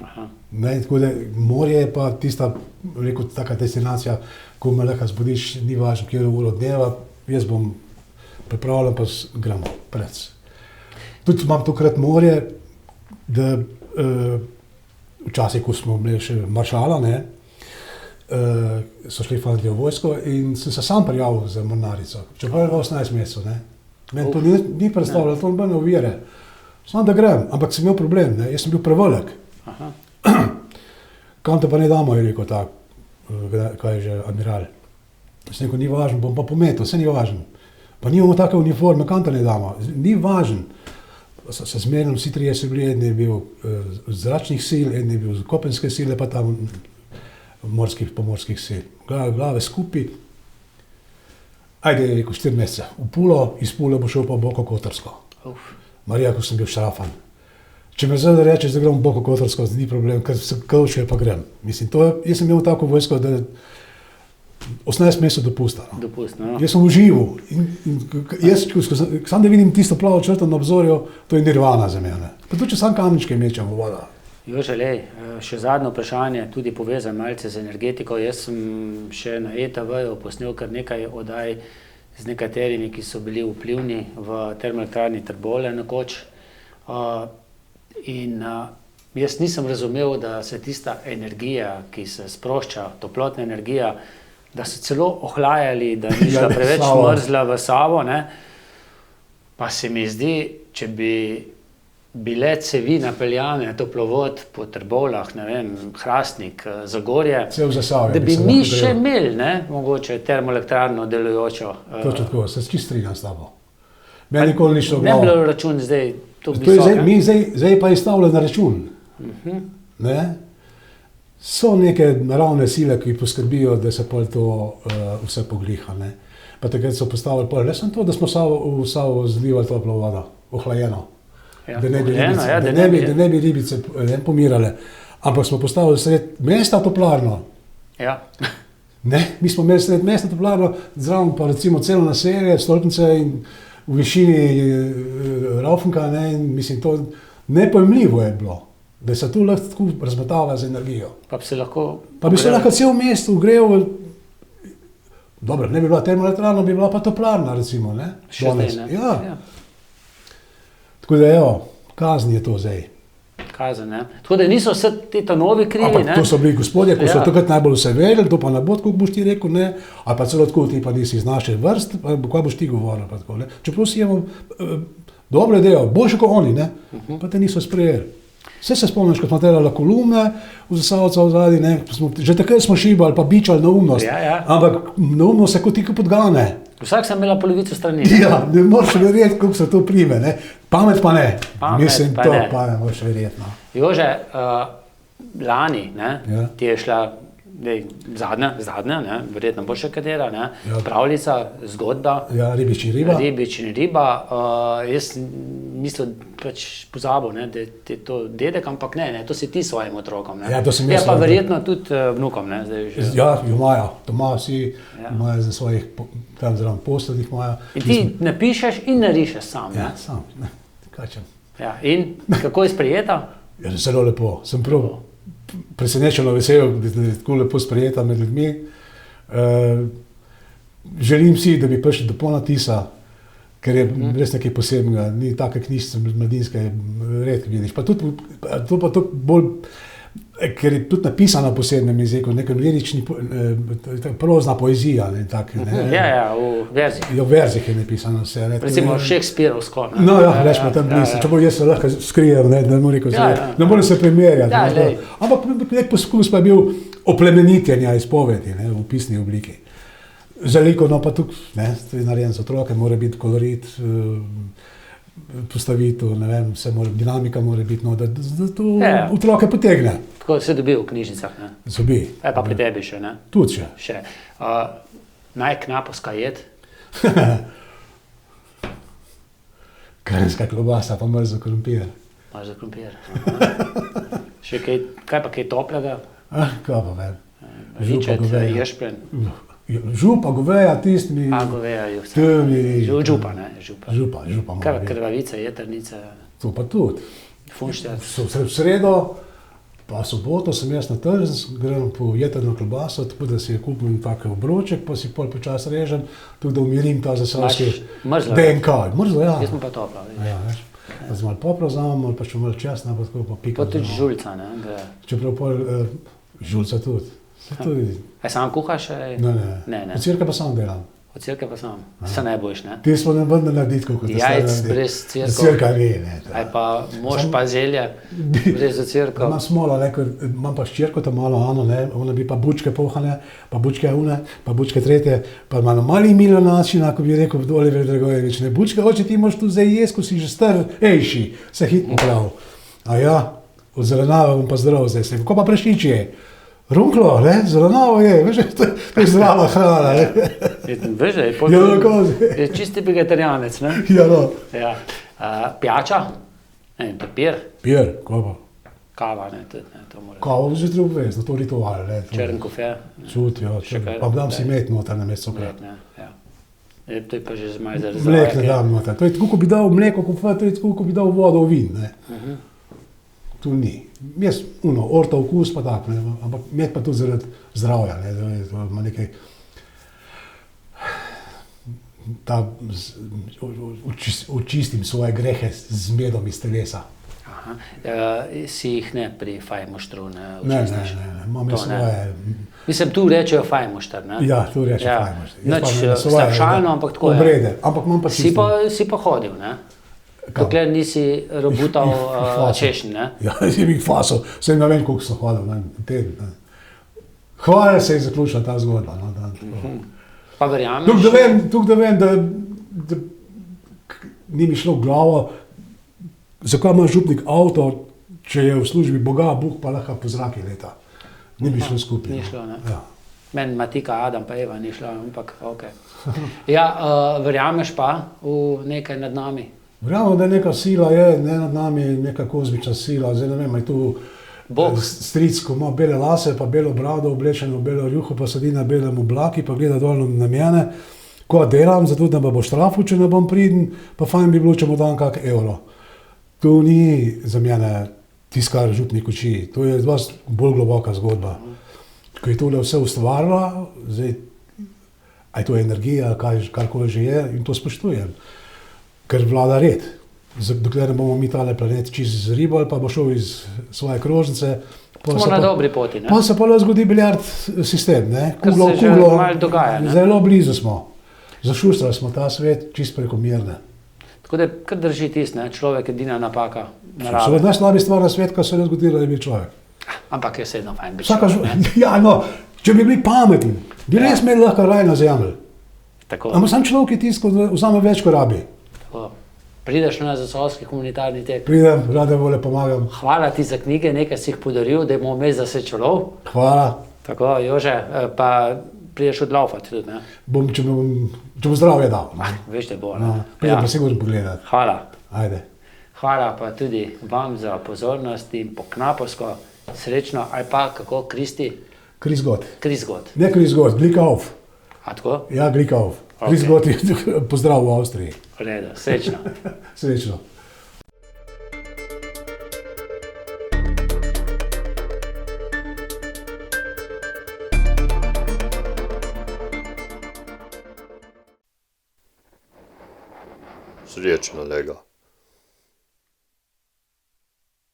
[SPEAKER 3] Aha.
[SPEAKER 4] Ne, tako da morje je pa tista, rekel, taka destinacija, ko me lahko zbudiš, ni važno, kjer je uro dneva, jaz bom pripravljen, pa gremo prec. Tudi imam tokrat morje, da včasih, ko smo imeli še maršala, ne, so šli fanti v vojsko in sem se sam prijavil za mornarico. Čeprav je 18 mesecev, ne. Meni to ni predstavljalo, to nobene ovire. Samo da grem, ampak sem imel problem, ne, jaz sem bil prevelik.
[SPEAKER 3] Aha.
[SPEAKER 4] Kam te pa ne damo, je rekel tak, kaj je že, admiral. Sem rekel, ni važno, bom pa pometel, vse ni važno. Pa nimamo take uniforme, kam te ne damo, ni važno. Se zmerno, vsi trije so bili, eden je bil zračnih sil, eden je bil z kopenske sile, pa tam pomorskih sil. Glave skupaj. Ajde, je rekel, 4 mesece. V Pulo, iz Pule bo šel pa v Boko Kotorsko. Marija, ko sem bil šrafan. Če me zdaj rečeš, da grem v Boko Kotorsko, ni problem, ker se kavčuje, pa grem. Mislim, jaz sem imel tako vojsko, da 18 mesecev dopusta. No.
[SPEAKER 3] Dopustno.
[SPEAKER 4] Jaz sem užival. Jaz, sam da vidim tisto plavo črto na obzorju, to je nirvana za mene. Pa tudi, če sam kamničke mečem v voda.
[SPEAKER 3] Jože, lej, še zadnje vprašanje, tudi povezan malce z energetiko. Jaz sem še na ETV-ju posnel kar nekaj oddaj z nekaterimi, ki so bili vplivni v termoelektrarni Trbovlje nekoč. Jaz nisem razumel, da se tista energija, ki se sprošča, toplotna energija, da so celo ohlajali, da ni šla preveč mrzla v Savo, ne? Pa se mi zdi, če bi bile cevi napeljane, toplovod po Trbovljah, ne vem, Hrastnik, Zagorje, da bi mi še imeli, ne, mogoče termoelektrarno delujočo.
[SPEAKER 4] Točno tako, se čisto strinjam s tabo. Meni nikoli ni šlo v glavo.
[SPEAKER 3] Ne bi bilo račun zdaj to visok,
[SPEAKER 4] mi zdaj pa je stavljeno na račun. Ne? So neke naravne sile, ki poskrbijo, da se pol to vse pogliha. Ne? Pa takrat so postavili pol, ne samo to, da smo v Savo zlivali toplo vodo, ohlajeno.
[SPEAKER 3] Ja,
[SPEAKER 4] Da ne bi ribice pomirale. Ampak smo postavili sred mesta toplarno.
[SPEAKER 3] Ja.
[SPEAKER 4] Ne? Mi smo imeli sred mesta toplarno, zraven pa recimo celo naselje, stolpnice in v višini Raufenka, ne, in mislim, to nepojmljivo je bilo, da se tu lahko tako razmetava z energijo.
[SPEAKER 3] Pa bi se lahko...
[SPEAKER 4] Pa bi se lahko cel mest ugreval, dobro, ne bi bila termoelektrarna, bi bila pa toplarna, recimo, ne?
[SPEAKER 3] Še zdaj, ne?
[SPEAKER 4] Ja. Tako da, evo, kazni je to zdaj.
[SPEAKER 3] Kazen, ne? Tako da niso vse ti novi krivi,
[SPEAKER 4] Ampak
[SPEAKER 3] ne?
[SPEAKER 4] to so bili gospodje, ko so
[SPEAKER 3] Ja.
[SPEAKER 4] takrat najbolj vse vedeli, to pa ne bo, kako boš ti rekel, ne, ali pa celo tako, ti pa nisi iz naše vrst, pa kaj boš ti govoril, pa tako, ne. Čeprav si imel dobro idejo, boljše kot oni, ne, pa te niso sprejeli. Vse se spomniš, ko smo delali kolumne v Zasavca vzadi, ne, že takrat smo šibali, pa bičali neumnost,
[SPEAKER 3] Ja.
[SPEAKER 4] ampak neumnost se kot ti podgane.
[SPEAKER 3] Vsak sem imela polovico strani.
[SPEAKER 4] Ja, ne moreš verjeti, kako se to prime, ne. Pamet pa ne.
[SPEAKER 3] Pamet
[SPEAKER 4] Mislim,
[SPEAKER 3] pa
[SPEAKER 4] to
[SPEAKER 3] ne.
[SPEAKER 4] pa ne moreš verjeti, no.
[SPEAKER 3] Jože, lani, ne,
[SPEAKER 4] Ja.
[SPEAKER 3] ti je šla zadnja, ne, verjetno bo še katera, ne,
[SPEAKER 4] Ja.
[SPEAKER 3] pravljica, zgodba,
[SPEAKER 4] Ja, ribič in riba.
[SPEAKER 3] Ribič in riba. Jaz mislim, pač pozabil, ne, da je to dedek, ampak ne, to si ti svojim otrokom. Ne.
[SPEAKER 4] Ja, to sem
[SPEAKER 3] Je
[SPEAKER 4] jaz
[SPEAKER 3] pa
[SPEAKER 4] svojim.
[SPEAKER 3] verjetno tudi vnukom. Ne, zdaj že.
[SPEAKER 4] Ja, jo imajo, to imajo vsi,
[SPEAKER 3] Ja.
[SPEAKER 4] imajo za svojih, tam zraven postelih imajo.
[SPEAKER 3] In ti ne pišeš in ne rišeš sam.
[SPEAKER 4] Ja,
[SPEAKER 3] Ne.
[SPEAKER 4] sam, ne, kačem.
[SPEAKER 3] Ja. In kako je sprejeta?
[SPEAKER 4] Ja, zelo lepo, sem prav presenečeno vesel, da je tako lepo sprejeta med ljudmi. Želim si, da bi prišli do ponatisa, ker je res nekaj posebnega, ni take knjižice mladinske, redko vidiš. Pa tudi, to pa to bolj, ker je tudi napisana v posebnem jeziku, nekaj lirični, prozna poezija, ne, tak, ne.
[SPEAKER 3] Ja, v verziji.
[SPEAKER 4] Ja, v verzih je napisano vse. Ne,
[SPEAKER 3] Recimo Shakespearovsko. ne.
[SPEAKER 4] No, ja, rečemo tam blizu, čeprav jaz se lahko skrijem, ne morem reči,
[SPEAKER 3] Ja.
[SPEAKER 4] ne morem se primerjati.
[SPEAKER 3] Ja,
[SPEAKER 4] ne,
[SPEAKER 3] glej.
[SPEAKER 4] ampak nek poskus pa je bil oplemenitenja izpovedi, ne, v pisni obliki. Za likovno pa tukaj, ne, to je narejen za otroke, mora biti kolorit, postavitev, ne vem, vse mora, dinamika mora biti, no, da to
[SPEAKER 3] Ja.
[SPEAKER 4] otroke potegne.
[SPEAKER 3] Tako se dobi v knjižnicah. Ne.
[SPEAKER 4] Zobi.
[SPEAKER 3] Pa pri tebi še, ne?
[SPEAKER 4] Tudi še.
[SPEAKER 3] Še. Najknapovska jed?
[SPEAKER 4] Kranjska klobasa, pa mrzo krompir.
[SPEAKER 3] Imaš za krompir. Še kaj pa kaj toplega?
[SPEAKER 4] Kaj pa vem.
[SPEAKER 3] Ričet,
[SPEAKER 4] goveja.
[SPEAKER 3] ješpren,
[SPEAKER 4] Župa, goveja, tistimi.
[SPEAKER 3] goveja,
[SPEAKER 4] Temi.
[SPEAKER 3] župa, ne? Župa.
[SPEAKER 4] Župa mora
[SPEAKER 3] Kaj pa
[SPEAKER 4] biti.
[SPEAKER 3] krvavice, jetrnice,
[SPEAKER 4] To pa tudi.
[SPEAKER 3] funšter?
[SPEAKER 4] V sredo, pa soboto sem jaz na tržnici, grem po jetrno klobaso, tako da si kupim tak obroček, pa si pol počas režem, tako da umirim ta zasavski
[SPEAKER 3] Imaš mrzlo?
[SPEAKER 4] DNK. Mrzlo, ja.
[SPEAKER 3] Jaz sem pa topla. vidiš.
[SPEAKER 4] Ja, veš. Pa z malo popra vzamem, ali pa še malo česna, pa tako pa
[SPEAKER 3] Pa
[SPEAKER 4] pikam.
[SPEAKER 3] tudi žulca, ne?
[SPEAKER 4] Čeprav pol žulca tudi. Se tudi.
[SPEAKER 3] Aj sam kuhaš? Ne.
[SPEAKER 4] Od cirka pa sam delam.
[SPEAKER 3] Od cirke pa sam. Se ne bojiš, ne?
[SPEAKER 4] Ti smo ne vrne narediti, kako te
[SPEAKER 3] Jajc brez cirkov.
[SPEAKER 4] Cirka ne.
[SPEAKER 3] Aj pa mož pa zelje, brez cirko.
[SPEAKER 4] Imam smola, ne, ker imam pa ščerko tam malo, Ano, ne, ona bi pa bučke pohane, pa bučke une, pa bučke tretje, pa malo mali milo načina, ko bi rekel Oliver Dragojevič, ne, bučke, oče, ti moraš tu zdaj jesti, ko si že star, ejši, se hitno prav. A ja, od zelenave bom pa zdrav zdaj, sem, ko pa prašič je? Runklo, ne, zelenavo je, veš, to je zdrava hrana, ne.
[SPEAKER 3] Veš, da je
[SPEAKER 4] Ja, lahko.
[SPEAKER 3] je čisti vegetarijanec, ne?
[SPEAKER 4] Ja, no.
[SPEAKER 3] Ja. Pijača, ne, papir,
[SPEAKER 4] Pier, ko pa?
[SPEAKER 3] kava, ne, tudi, ne, to mora.
[SPEAKER 4] Kavo že treba obvezno, to ritual, ne. to-
[SPEAKER 3] Črn kofe,
[SPEAKER 4] Čut, ja,
[SPEAKER 3] Še kaj,
[SPEAKER 4] pa dam si
[SPEAKER 3] daj.
[SPEAKER 4] met noter na mesto
[SPEAKER 3] mlek, ne, ja. To je pa že malo za
[SPEAKER 4] Mlek ne dam noter. To je tako, ko bi dal mleko, to je tako, ko bi dal vodo v vin, ne. Tu ni. Jaz, orta okus pa tak, ne, ampak med pa tudi zaradi zdravja, ne, da je, to ima nekaj, da očistim svoje grehe z medom iz telesa.
[SPEAKER 3] Aha. Si jih ne pri fajmoštru, ne?
[SPEAKER 4] Ne,
[SPEAKER 3] očistiš?
[SPEAKER 4] imam
[SPEAKER 3] To
[SPEAKER 4] jaz
[SPEAKER 3] ne.
[SPEAKER 4] svoje,
[SPEAKER 3] Mislim, tu rečejo fajmošter, ne?
[SPEAKER 4] ja, tu reče
[SPEAKER 3] Ja.
[SPEAKER 4] fajmošt.
[SPEAKER 3] Nič slabšalno, ampak tako je.
[SPEAKER 4] Obrede, ampak imam pa
[SPEAKER 3] Si pa hodil, ne? Dokler nisi robutal češnj, ne?
[SPEAKER 4] Ja, si mi faso, sem ne vem, koliko sem hodil, ne, teden. Ne. Hvala se je zaključila ta zgodba. No,
[SPEAKER 3] Pa verjameš?
[SPEAKER 4] Tukaj da vem, da ni mi šlo v glavo, zakaj ima župnik avto, če je v službi Boga, Bog pa lahko po zraki leta. Ni mi šlo skupaj.
[SPEAKER 3] Ni
[SPEAKER 4] no.
[SPEAKER 3] šlo, ne?
[SPEAKER 4] Ja.
[SPEAKER 3] Meni Matika, Adam pa Eva ni šlo, ampak ok. Ja, verjameš pa v nekaj nad nami?
[SPEAKER 4] Verjamem, da neka sila je, ne nad nami, neka kozmična sila, zdaj ne vem, je tu
[SPEAKER 3] Bog.
[SPEAKER 4] stric, ko ima bele lase, pa belo brado, oblečeno v belo rjuho, pa sedi na belem oblaki, pa gleda dol na mene, ko delam, zato da me bo štrafil, če ne bom priden, pa fajn bi bilo, če mu dam kak evro. To ni za mene tisto, kar župnik uči, to je dosti bolj globoka zgodba. Ko je tole vse ustvarila, zdaj, a je to energija, karkoli že je, in to spoštujem, ker vlada red. Dokler ne bomo mi tale planet čist zribali, pa bo šel iz svoje krožnice.
[SPEAKER 3] Smo na dobri poti, ne?
[SPEAKER 4] Pa se pa zgodi biljard sistem, ne?
[SPEAKER 3] Kar se že malo dogaja, ne?
[SPEAKER 4] Zelo blizu smo. Zašustrali smo ta svet čist prekomerne.
[SPEAKER 3] Tako da kar drži tisto, ne? Človek je edina napaka
[SPEAKER 4] Še
[SPEAKER 3] narave.
[SPEAKER 4] najslabija stvar na svet, kar se je zgodila, je bil človek.
[SPEAKER 3] Ampak je vseeno fajn biti
[SPEAKER 4] Vsaka
[SPEAKER 3] človek, ne?
[SPEAKER 4] ja, no, če bi bili pametni, bi res imeli lahko raj na zemlji.
[SPEAKER 3] Tako.
[SPEAKER 4] Ampak sam človek je tisto, ko vzame več, ko rabi.
[SPEAKER 3] Tako. Prideš na zasavski humanitarni tek.
[SPEAKER 4] Pridem, rade volje pomagam.
[SPEAKER 3] Hvala ti za knjige, nekaj si jih podaril, da bomo imeli za sečolov.
[SPEAKER 4] Hvala.
[SPEAKER 3] Tako, Jože, pa prideš odlaufati tudi, ne?
[SPEAKER 4] Če bom zdravje dal.
[SPEAKER 3] Veš, da bo,
[SPEAKER 4] No,
[SPEAKER 3] ne?
[SPEAKER 4] pridem pa sigurno pogledati.
[SPEAKER 3] Hvala.
[SPEAKER 4] Ajde.
[SPEAKER 3] Hvala pa tudi vam za pozornost in poknapovsko, srečno, ali pa kako, Kristi?
[SPEAKER 4] Krizgot.
[SPEAKER 3] Krizgot.
[SPEAKER 4] Ne Krizgot, Glikov.
[SPEAKER 3] A tako?
[SPEAKER 4] Ja, Glikov.
[SPEAKER 3] Ok.
[SPEAKER 4] Krizgot je pozdrav v Avstriji.
[SPEAKER 3] V redu, srečno.
[SPEAKER 4] Srečno.
[SPEAKER 1] Srečno, Lego.